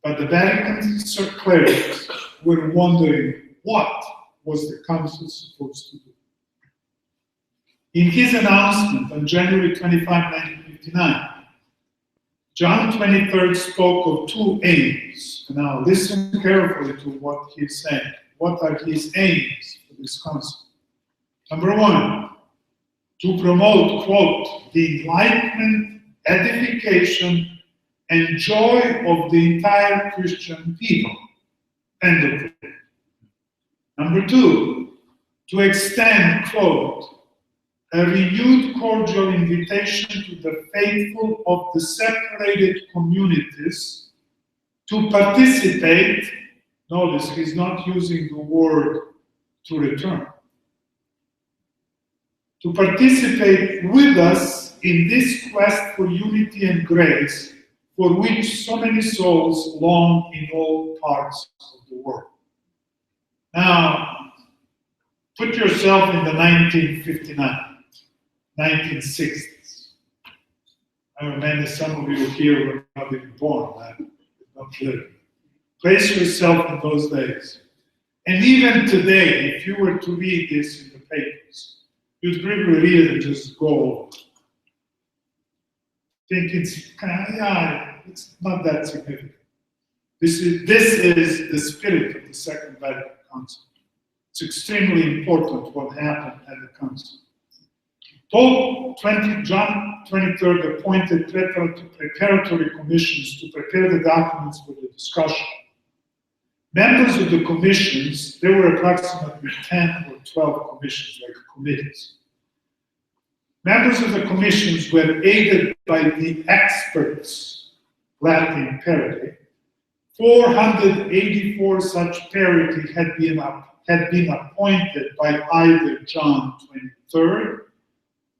but the Vatican clerics were wondering what was the council supposed to do. In his announcement on January 25, 1959, John XXIII spoke of two aims. Now listen carefully to what he's saying. What are his aims for this council? Number one, to promote, quote, the enlightenment, edification, and joy of the entire Christian people, end of it. Number two, to extend, quote, a renewed cordial invitation to the faithful of the separated communities to participate. Notice he's not using the word to return. To participate with us in this quest for unity and grace for which so many souls long in all parts of the world. Now, put yourself in the 1960s. I remember some of you here were not even born, not living. Place yourself in those days. And even today, if you were to read this in the papers, you'd probably read it and just go, think it's it's not that significant. This is the spirit of the Second Vatican Council. It's extremely important what happened at the council. John 23rd appointed preparatory commissions to prepare the documents for the discussion. Members of the commissions, there were approximately 10 or 12 commissions, like committees. Members of the commissions were aided by the experts, Latin parity. 484 such parity had been appointed by either John 23rd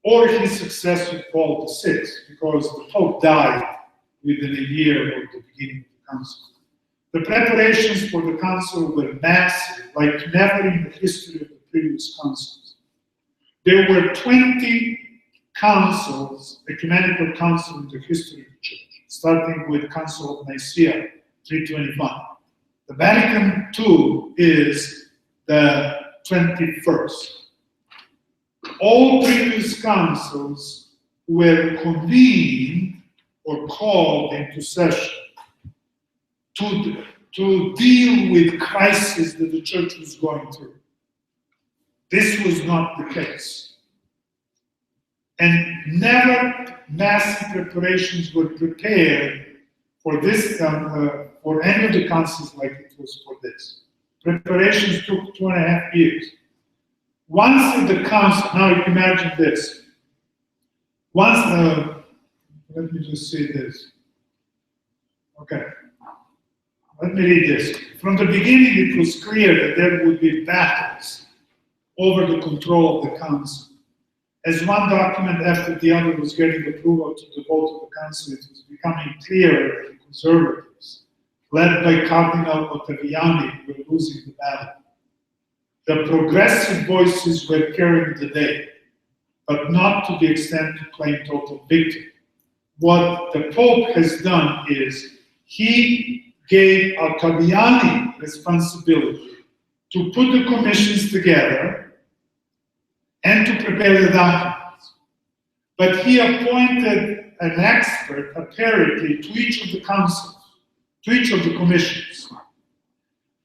or his successor Paul VI, because the Pope died within a year of the beginning of the council. The preparations for the council were massive, like never in the history of the previous councils. There were 20 councils, ecumenical councils in the history of the church, starting with Council of Nicaea, 321. The Vatican II is the 21st. All previous councils were convened or called into session to deal with crisis that the church was going through. This was not the case. And never massive preparations were prepared for this, for any of the councils like it was for this. Preparations took 2.5 years. Once in the council, now imagine this. Once, let me just say this. Okay. Let me read this. From the beginning, it was clear that there would be battles over the control of the council. As one document after the other was getting approval to the vote of the council, it was becoming clear that the conservatives, led by Cardinal Ottaviani, were losing the battle. The progressive voices were carrying the day, but not to the extent to claim total victory. What the Pope has done is he gave Ottaviani responsibility to put the commissions together and to prepare the documents. But he appointed an expert, a parity, to each of the councils, to each of the commissions.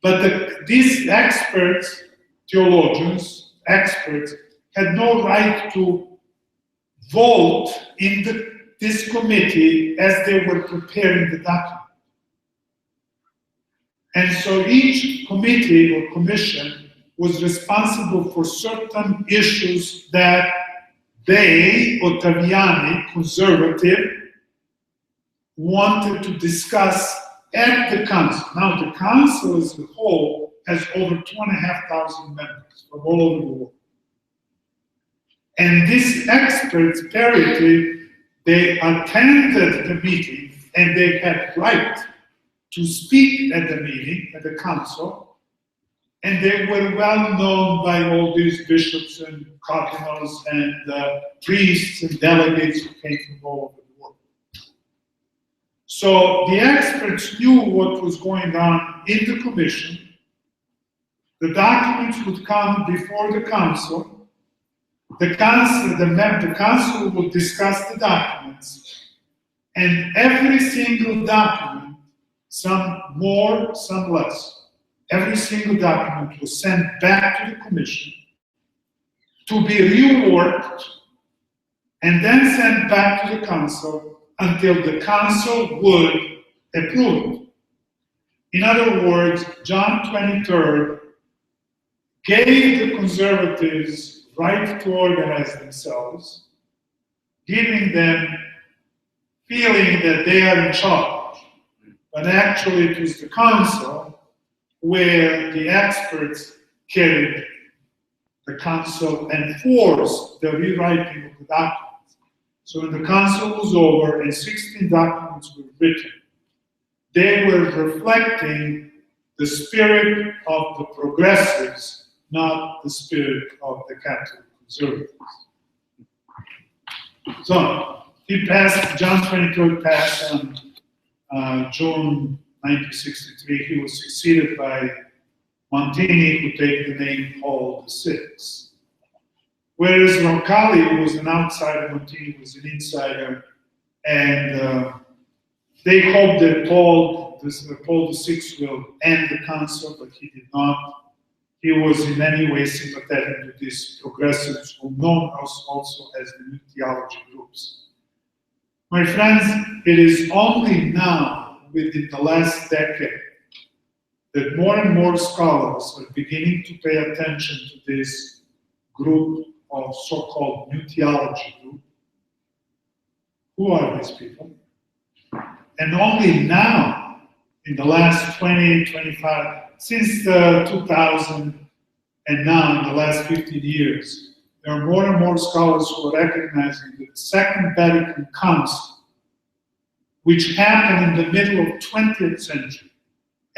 But these experts, theologians, experts, had no right to vote in this committee as they were preparing the document. And so each committee or commission was responsible for certain issues that they, Ottaviani, conservative, wanted to discuss at the council. Now, the council as a whole has over 2,500 members from all over the world. And these experts, parity, they attended the meeting and they had right to speak at the meeting, at the council, and they were well known by all these bishops and cardinals and priests and delegates who came from all over the world. So the experts knew what was going on in the commission. The documents would come before the council. The council would discuss the documents, and every single document, some more, some less, every single document was sent back to the commission to be reworked and then sent back to the council until the council would approve it. In other words, John 23rd gave the conservatives right to organize themselves, giving them feeling that they are in charge. But actually it was the council where the experts carried the council and forced the rewriting of the documents. So when the council was over and 16 documents were written, they were reflecting the spirit of the progressives, not the spirit of the Catholic conservatives. So he passed, John 23rd passed on June 1963. He was succeeded by Montini, who took the name Paul VI. Whereas Roncalli was an outsider, Montini was an insider, and they hoped that Paul VI will end the council, but he did not. He was in any way sympathetic to these progressives, who are known also as the New Theology groups. My friends, it is only now, within the last decade, that more and more scholars are beginning to pay attention to this group of so-called New Theology group. Who are these people? And only now, in the last 20, 25, since 2000 and now in the last 15 years, there are more and more scholars who are recognizing that the Second Vatican Council, which happened in the middle of 20th century,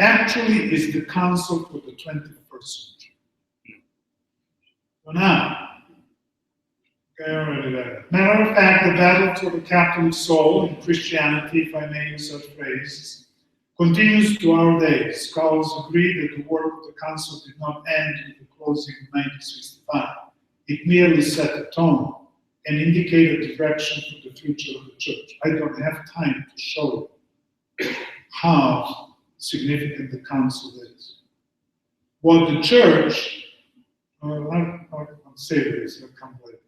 actually is the council for the 21st century. So now, okay, already there. Matter of fact, the battle for the Catholic soul in Christianity, if I may use such phrases, continues to our days. Scholars agree that the work of the council did not end with the closing of 1965. It merely set a tone and indicated a direction for the future of the church. I don't have time to show you how significant the council is. What the church, I'll say this, I'll come later.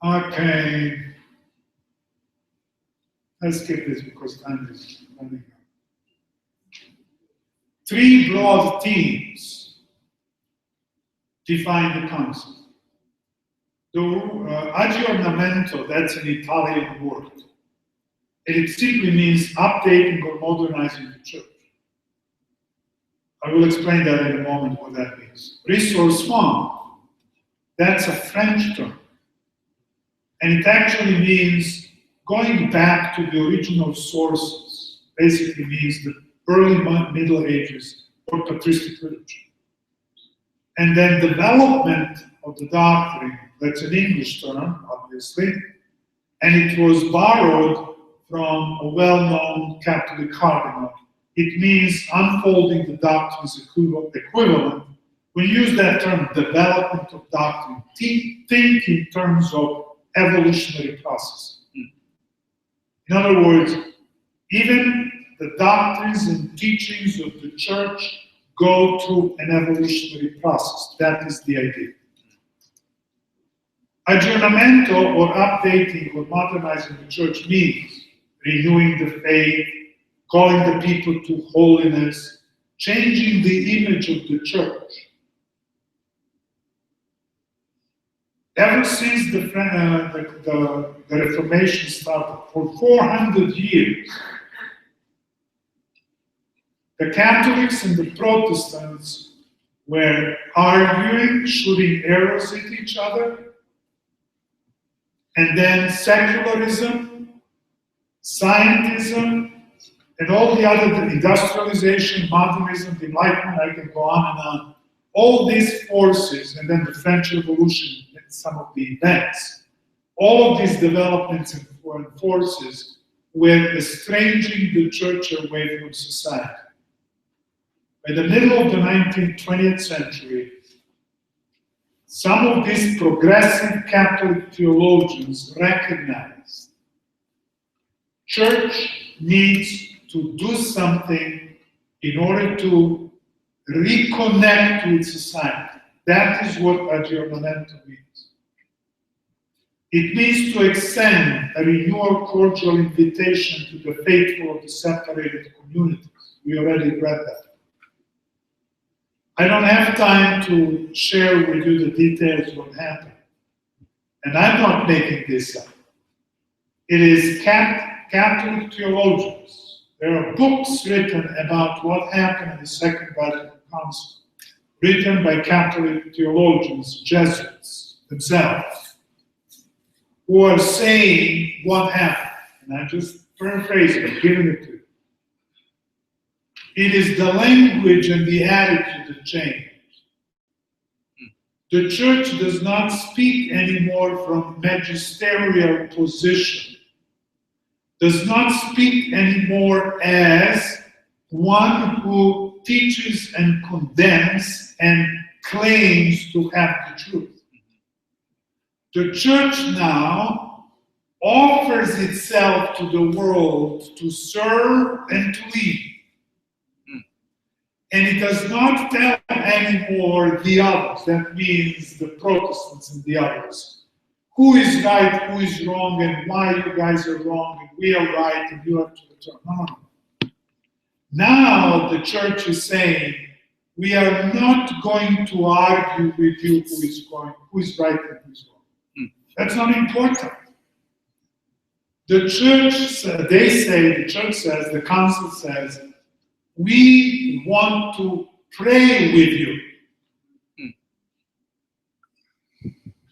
Okay, let's skip this because time is running out. Three broad themes define the council. The aggiornamento, that's an Italian word. And it simply means updating or modernizing the church. I will explain that in a moment what that means. Ressourcement, that's a French term. And it actually means going back to the original sources. Basically means the early Middle Ages or patristic literature. And then development of the doctrine, that's an English term, obviously, and it was borrowed from a well-known Catholic cardinal. It means unfolding the doctrine's equivalent. We use that term, development of doctrine. Think in terms of evolutionary process. In other words, even the doctrines and teachings of the church go through an evolutionary process. That is the idea. Aggiornamento, or updating or modernizing the church, means renewing the faith, calling the people to holiness, changing the image of the church. Ever since the Reformation started, for 400 years, the Catholics and the Protestants were arguing, shooting arrows at each other, and then secularism, scientism, and all the other, industrialization, modernism, the Enlightenment, I can go on and on. All these forces, and then the French Revolution and some of the events, all of these developments and forces were estranging the church away from society. By the middle of the 20th century, some of these progressive Catholic theologians recognized church needs to do something in order to reconnect with society. That is what aggiornamento means. It means to extend a renewal cordial invitation to the faithful of the separated communities. We already read that. I don't have time to share with you the details of what happened. And I'm not making this up. It is Catholic theologians. There are books written about what happened in the Second Vatican Council, written by Catholic theologians, Jesuits themselves, who are saying what happened. And I'm just paraphrasing, giving it to you. It is the language and the attitude that change. The church does not speak anymore from magisterial position, does not speak anymore as one who teaches and condemns and claims to have the truth. The church now offers itself to the world to serve and to lead. And it does not tell anymore the others, that means the Protestants and the others, who is right, who is wrong, and why you guys are wrong, and we are right, and you have to return. No. Now the church is saying, we are not going to argue with you who is right and who is wrong. That's not important. The church, the church says, the council says, we want to pray with you.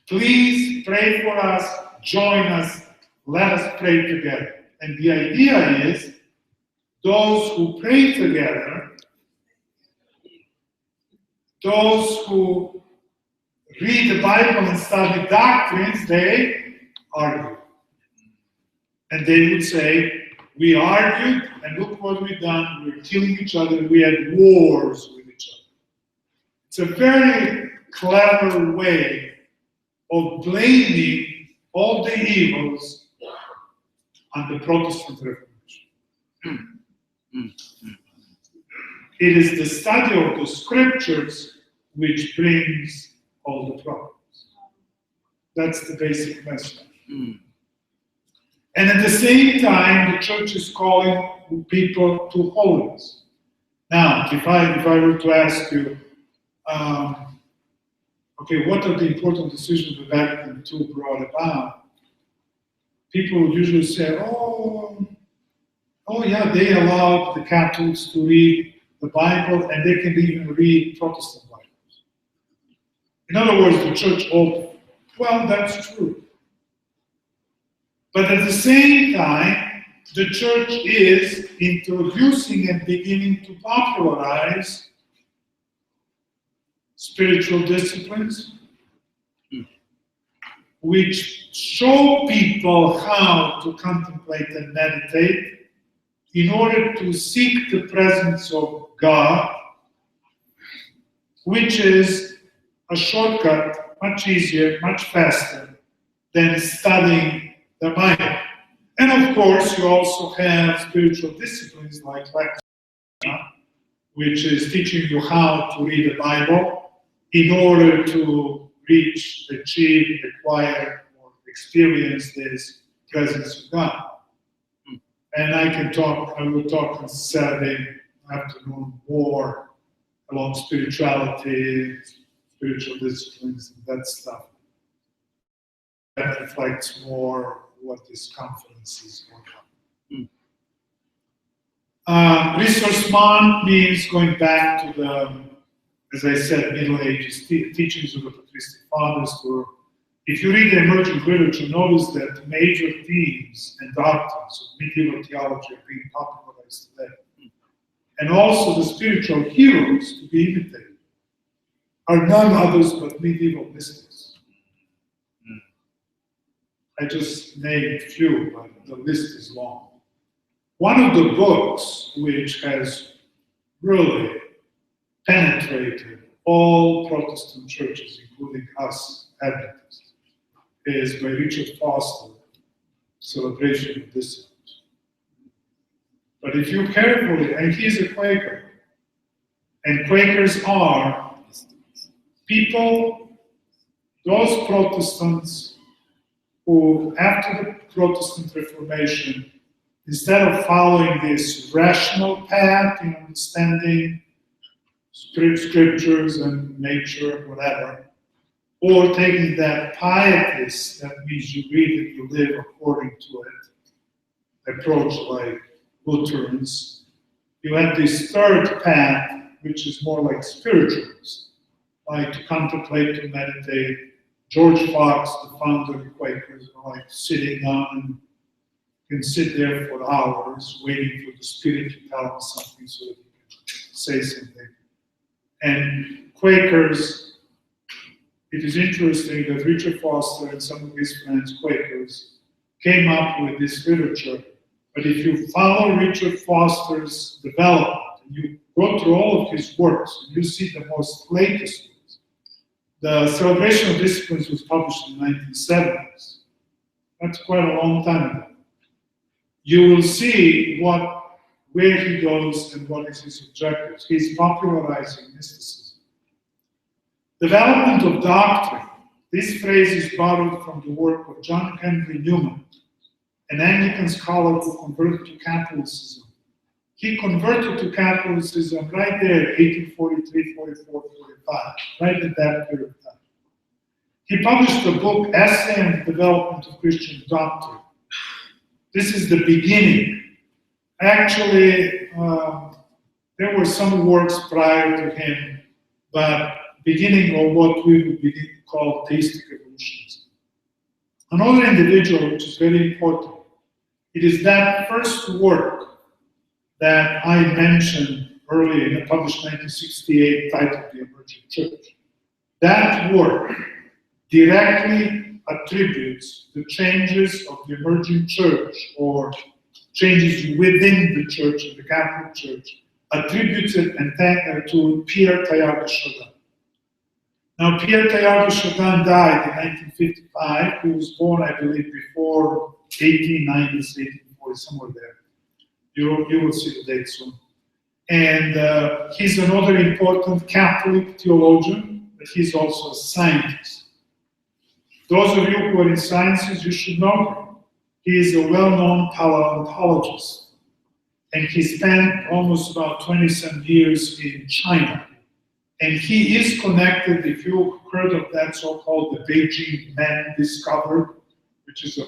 Please pray for us, join us, let us pray together. And the idea is, those who pray together, those who read the Bible and study doctrines, they argue. And they would say, we argued, and look what we've done. We're killing each other. We had wars with each other. It's a very clever way of blaming all the evils on the Protestant Reformation. It is the study of the scriptures which brings all the problems. That's the basic message. And at the same time, the church is calling people to holiness. Now, if I were to ask you, okay, what are the important decisions that Vatican II brought about? People would usually say, oh yeah, they allowed the Catholics to read the Bible, and they can even read Protestant Bibles. In other words, the church opened. Well, that's true. But at the same time, the church is introducing and beginning to popularize spiritual disciplines, which show people how to contemplate and meditate in order to seek the presence of God, which is a shortcut, much easier, much faster than studying the Bible. And of course, you also have spiritual disciplines like lectio, which is teaching you how to read the Bible in order to reach, achieve, acquire, or experience this presence of God. And I will talk on Saturday afternoon more along spirituality, spiritual disciplines, and that stuff. That reflects more what this conference is going on. Ressourcement means going back to the, as I said, Middle Ages teachings of the patristic fathers. If you read the emergent literature, notice that major themes and doctrines of medieval theology are being popularized today. And also the spiritual heroes to be imitated are none others but medieval mystics. I just named a few, but the list is long. One of the books which has really penetrated all Protestant churches, including us Adventists, is by Richard Foster, Celebration of Disciplines. But if you carefully, and he's a Quaker, and Quakers are people, those Protestants who, after the Protestant Reformation, instead of following this rational path in understanding scriptures and nature, whatever, or taking that pietist, that means you read and you live according to it, approach like Lutherans, you have this third path, which is more like spiritualism, like to contemplate, to meditate. George Fox, the founder of the Quakers, like sitting down and can sit there for hours waiting for the Spirit to tell him something so that he can say something. And Quakers, it is interesting that Richard Foster and some of his friends, Quakers, came up with this literature. But if you follow Richard Foster's development, and you go through all of his works, and you see the most latest ones, The Celebration of Disciplines was published in the 1970s. That's quite a long time ago. You will see where he goes and what is his objectives. He's popularizing mysticism. Development of doctrine. This phrase is borrowed from the work of John Henry Newman, an Anglican scholar who converted to Catholicism. He converted to Catholicism right there, 1843, 44, 45, right at that period of time. He published a book, Essay on the Development of Christian Doctrine. This is the beginning. Actually, there were some works prior to him, but beginning of what we would begin to call theistic evolutionism. Another individual, which is very important, it is that first work that I mentioned earlier, in a published 1968 titled The Emerging Church. That work directly attributes the changes of the emerging church, or changes within the church, and the Catholic Church, attributes it to Pierre Teilhard de Chardin. Now, Pierre Teilhard de Chardin died in 1955. He was born, I believe, before 1890s, 1840, somewhere there. You will see the date soon. And he's another important Catholic theologian, but he's also a scientist. Those of you who are in sciences, you should know him. He is a well-known paleontologist, and he spent almost about 20-some years in China. And he is connected, if you heard of that so-called the Beijing Man discovered, which is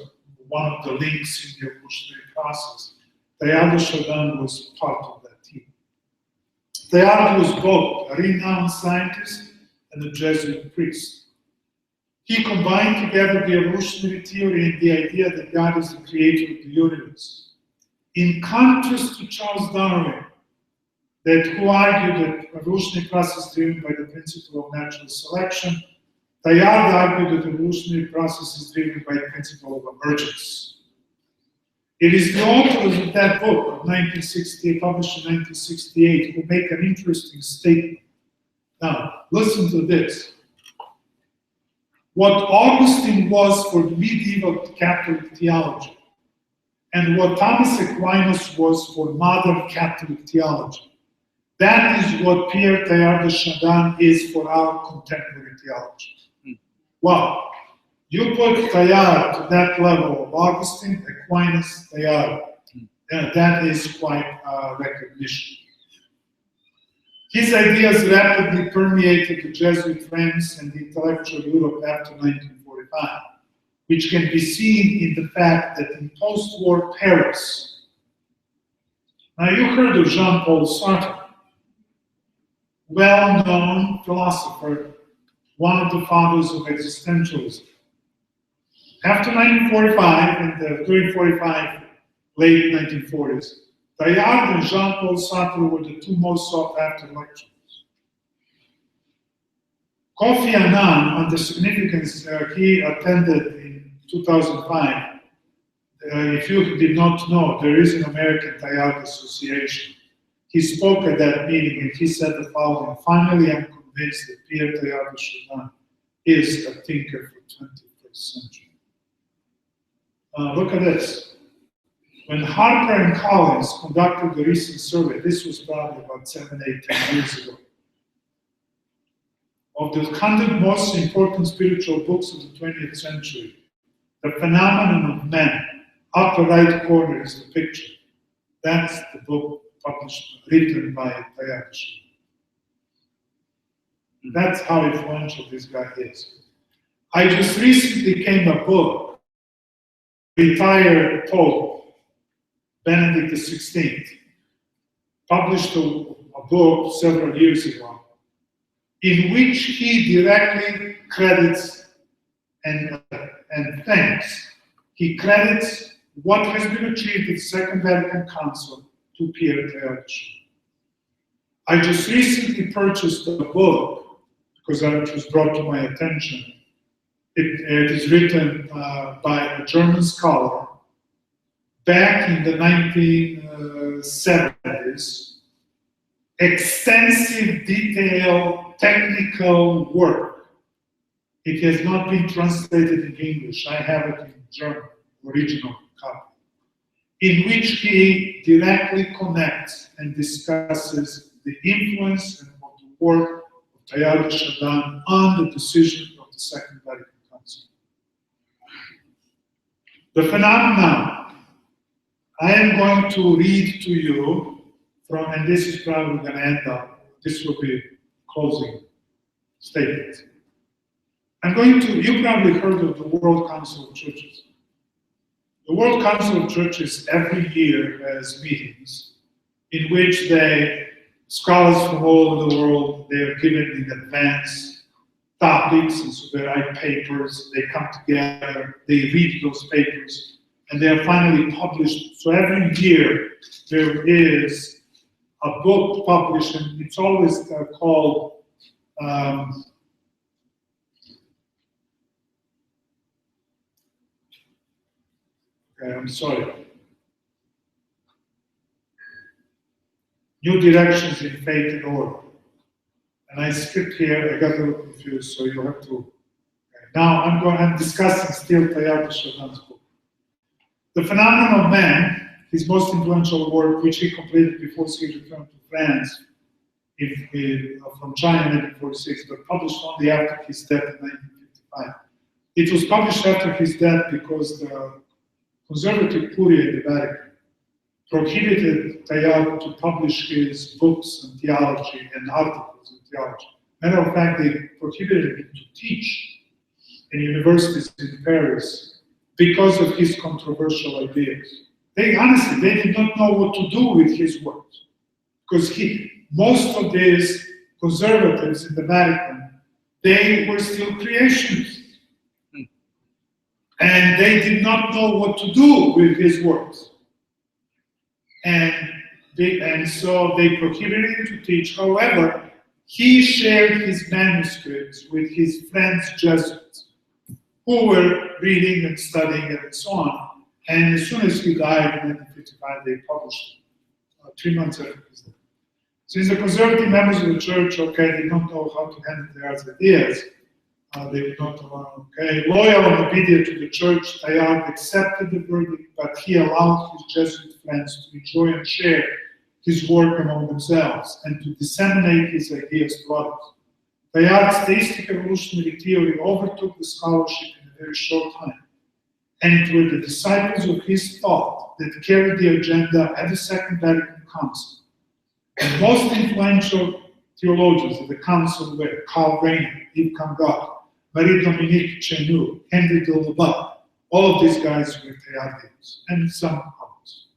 one of the links in the evolutionary process. Teilhard de Chardin was part of that team. Teilhard was both a renowned scientist and a Jesuit priest. He combined together the evolutionary theory and the idea that God is the creator of the universe. In contrast to Charles Darwin, who argued that evolutionary process is driven by the principle of natural selection, Teilhard argued that the evolutionary process is driven by the principle of emergence. It is the authors of that book of 1968, published in 1968, who make an interesting statement. Now, listen to this. What Augustine was for medieval Catholic theology, and what Thomas Aquinas was for modern Catholic theology, that is what Pierre Teilhard de Chardin is for our contemporary theology. Wow. You put Teilhard to that level of Augustine, Aquinas, Teilhard. That is quite recognition. His ideas rapidly permeated the Jesuit France and the intellectual Europe after 1945, which can be seen in the fact that in post-war Paris, now you heard of Jean-Paul Sartre, well-known philosopher, one of the fathers of existentialism. After 1945, and during 45, late 1940s, Teilhard and Jean-Paul Sartre were the two most sought-after lecturers. Kofi Annan, on the significance he attended in 2005, if you did not know, there is an American Teilhard Association. He spoke at that meeting and he said the following: finally, I'm convinced that Pierre Teilhard de Chardin is a thinker for 21st century. Look at this. When Harper and Collins conducted the recent survey, this was probably about 7, 8, 10 years ago, of the 100 most important spiritual books of the 20th century, The Phenomenon of Man, upper right corner is the picture. That's the book published, written by Teilhard de Chardin. That's how influential this guy is. I just recently came a book, retired Pope Benedict XVI published a book several years ago in which he directly credits and thanks. He credits what has been achieved at the Second Vatican Council to Pierre Teilhard de Chardin. I just recently purchased a book because it was brought to my attention. It is written by a German scholar back in the 1970s. Extensive, detailed, technical work It has not been translated in English. I have it in German, original copy, in which he directly connects and discusses the influence and of the work of Teilhard de Chardin on the decision of the Second Vatican Council. The phenomenon I am going to read to you from, and this is probably going to end up, this will be closing statement. You probably heard of the World Council of Churches. The World Council of Churches every year has meetings in which scholars from all over the world, they are given in advance topics, and so they write papers, they come together, they read those papers, and they are finally published. So every year there is a book published, and it's always called I'm sorry. New Directions in Faith and Order. And I skipped here, I got a little confused, so you'll have to. Okay. Now I'm discussing still Teilhard de Chardin's book. The Phenomenon of Man, his most influential work, which he completed before he returned to France from China in 1946, but published only after his death in 1955. It was published after his death because the conservative Curia in the Vatican prohibited Teilhard to publish his books on theology and articles on theology. Matter of fact, they prohibited him to teach in universities in Paris because of his controversial ideas. They did not know what to do with his works. Because most of these conservatives in the Vatican, they were still creationists. And they did not know what to do with his works. And so they prohibited him to teach. However, he shared his manuscripts with his friends Jesuits, who were reading and studying and so on. And as soon as he died in 1955, they published it, 3 months after his death. Since the conservative members of the church, they don't know how to handle their ideas. They did not allow, loyal and obedient to the church, Teilhard accepted the verdict, but he allowed his Jesuit friends to enjoy and share his work among themselves and to disseminate his ideas to others. Teilhard's theistic evolutionary theory overtook the scholarship in a very short time, and it were the disciples of his thought that carried the agenda at the Second Vatican Council. And most influential theologians of the council were Karl Rahner, Yves Conrad, Marie-Dominique Chenu, Henry de Labat. All of these guys were Teilhardians, and some others.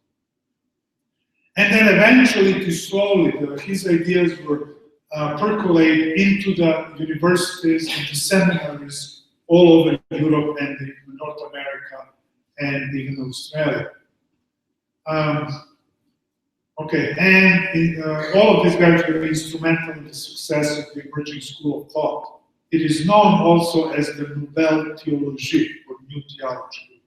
And then eventually, slowly, his ideas were percolated into the universities and the seminaries all over Europe and North America and even Australia. All of these guys were instrumental in the success of the emerging school of thought. It is known also as the Nouvelle Théologie, or New Theology.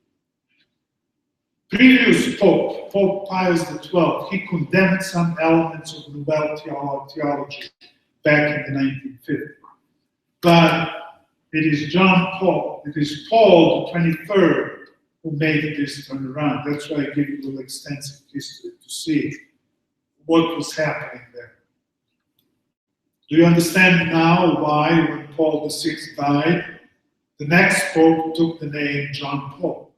Previous Pope, Pope Pius XII, he condemned some elements of Nouvelle Theology back in the 1950s. But it is Paul the 23rd who made this turnaround. That's why I give you a little extensive history to see what was happening there. Do you understand now why, when Paul VI died, the next Pope took the name John Paul?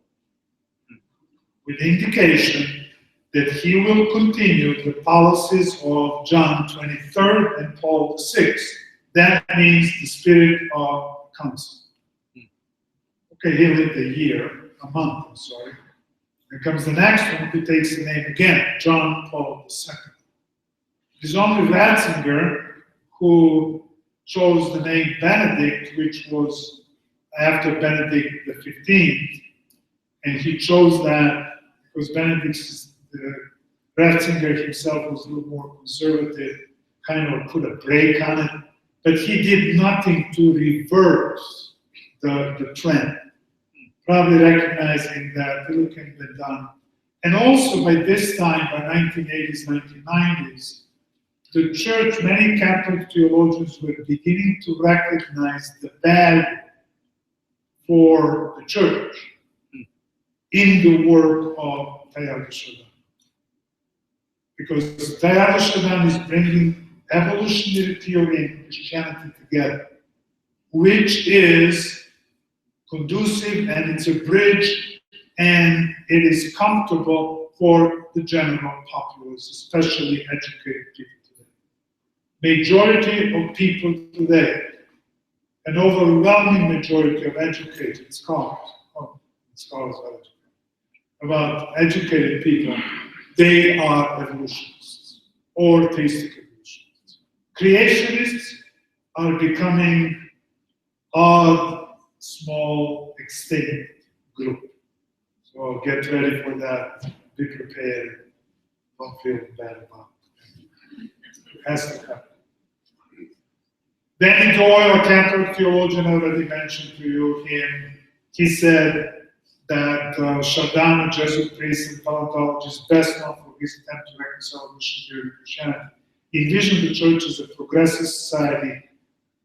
With the indication that he will continue the policies of John XXIII and Paul VI. That means the spirit of council. He lived a month, I'm sorry. Then comes the next one who takes the name again, John Paul II. It is only Ratzinger who chose the name Benedict, which was after Benedict XV, and he chose that because Ratzinger himself was a little more conservative, kind of put a break on it, but he did nothing to reverse the trend, probably recognizing that little can be done. And also by this time, by 1980s, 1990s, the church, many Catholic theologians were beginning to recognize the value for the church in the work of Teilhard de Chardin. Because Teilhard de Chardin is bringing evolutionary theory and Christianity together, which is conducive and it's a bridge and it is comfortable for the general populace, especially educated people today. Majority of people today, an overwhelming majority of educated scholars, about educated people, they are evolutionists or theistic evolutionists. Creationists are becoming a small, extinct group. So get ready for that. Be prepared. Don't feel bad about it. It has to happen. Danny Doyle, a Catholic theologian, I already mentioned to you him. He said that Chardin, a Jesuit priest and paleontologist, best known for his attempt to reconcile evolution theory and Christianity, envisioned the church as a progressive society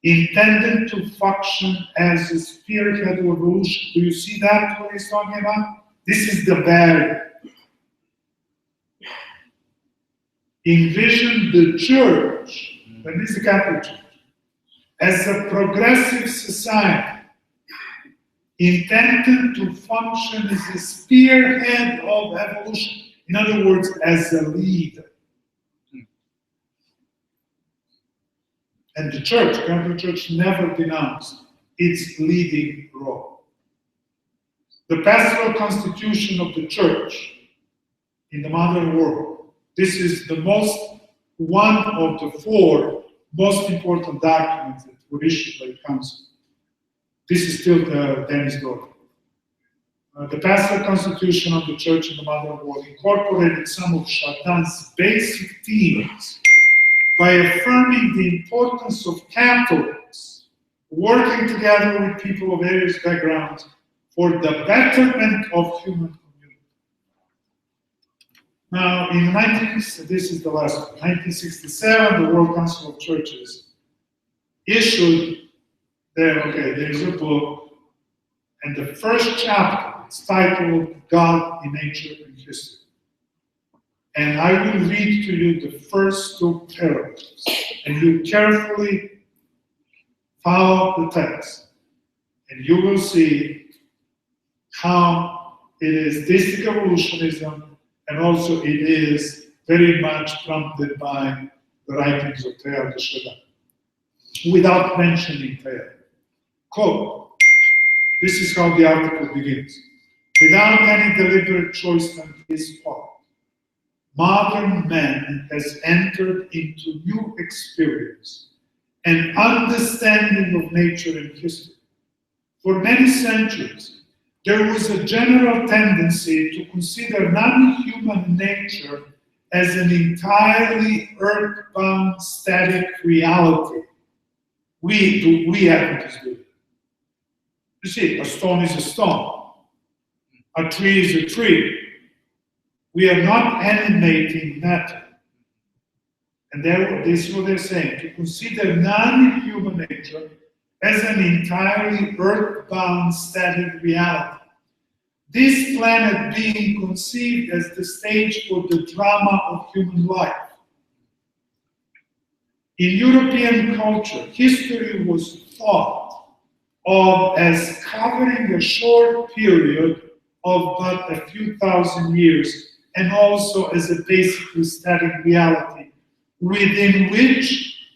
intended to function as a spearhead of evolution. Do you see that, what he's talking about? This is the barrier. Envision the church, and this is the Catholic Church, as a progressive society intended to function as a spearhead of evolution. In other words, as a leader. And the church, the Catholic Church, never denounced its leading role. The pastoral constitution of the church in the modern world, this is the one of the four most important documents that were issued by the council. This is still Dennis Doyle. The pastoral constitution of the church in the modern world incorporated some of Chardin's basic themes by affirming the importance of Catholics working together with people of various backgrounds for the betterment of human community. Now, in this is the last one, 1967, the World Council of Churches issued there's a book, and the first chapter is titled God in Nature and History. And I will read to you the first two paragraphs, and you carefully follow the text, and you will see how it is theistic evolutionism, and also it is very much prompted by the writings of Teilhard de Chardin, without mentioning Teilhard. Quote, this is how the article begins. Without any deliberate choice on his part, modern man has entered into new experience and understanding of nature and history. For many centuries, there was a general tendency to consider non-human nature as an entirely earthbound, static reality. We Adventists do. You see, a stone is a stone. A tree is a tree. We are not animating matter. And this is what they're saying, to consider non-human nature as an entirely earthbound, static reality. This planet being conceived as the stage for the drama of human life. In European culture, history was thought of as covering a short period of but a few thousand years, and also as a basically static reality, within which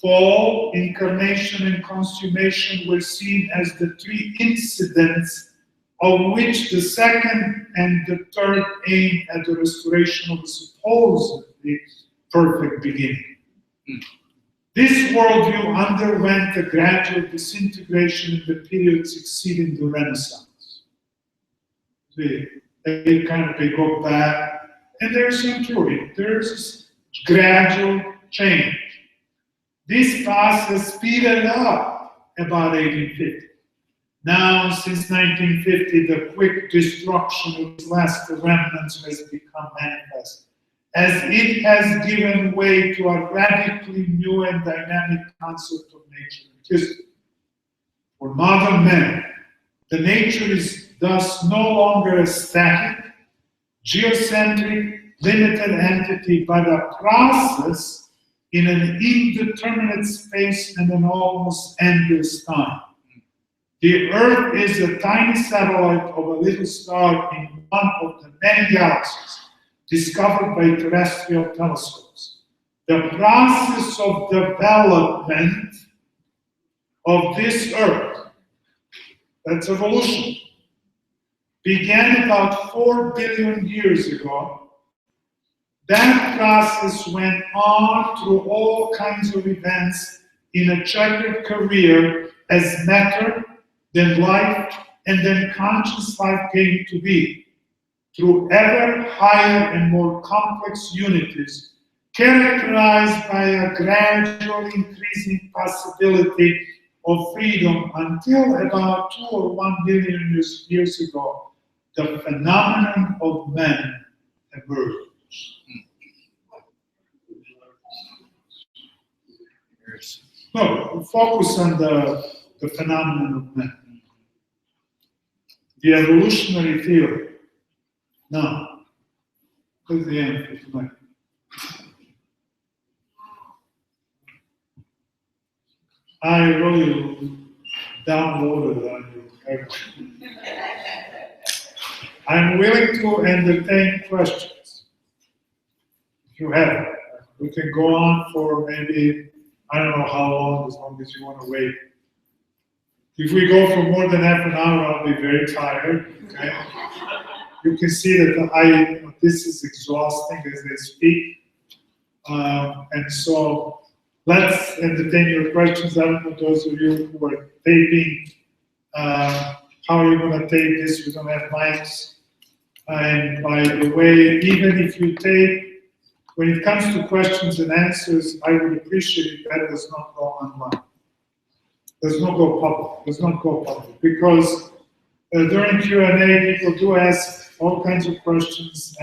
fall, incarnation, and consummation were seen as the three incidents of which the second and the third aim at the restoration of a supposedly perfect beginning. This worldview underwent a gradual disintegration in the period succeeding the Renaissance. They go back, and there's some truth. There's gradual change. This process speeded up about 1850. Now, since 1950, the quick destruction of its last remnants has become manifest, as it has given way to a radically new and dynamic concept of nature and history. For modern men, The nature is thus no longer a static, geocentric, limited entity, but a process in an indeterminate space and an almost endless time. The Earth is a tiny satellite of a little star in one of the many galaxies discovered by terrestrial telescopes. The process of development of this Earth, that's evolution, began about 4 billion years ago. That process went on through all kinds of events in a checkered career as matter, then life, and then conscious life came to be, through ever higher and more complex unities, characterized by a gradually increasing possibility of freedom until about 2 or 1 billion years ago, the phenomenon of man emerged. No, focus on the phenomenon of man. The evolutionary theory. Now, that's the end for tonight. I really downloaded on you. I'm willing to entertain questions. If you have it. We can go on for maybe, I don't know how long, as long as you want to wait. If we go for more than half an hour, I'll be very tired, okay? You can see that this is exhausting as I speak. And so let's entertain your questions. I don't know those of you who are taping, how are you going to tape this? We don't have mics. And by the way, even if you tape, when it comes to questions and answers, I would appreciate it that does not go online. Does not go public. Does not go public. Because during Q&A, people do ask all kinds of questions.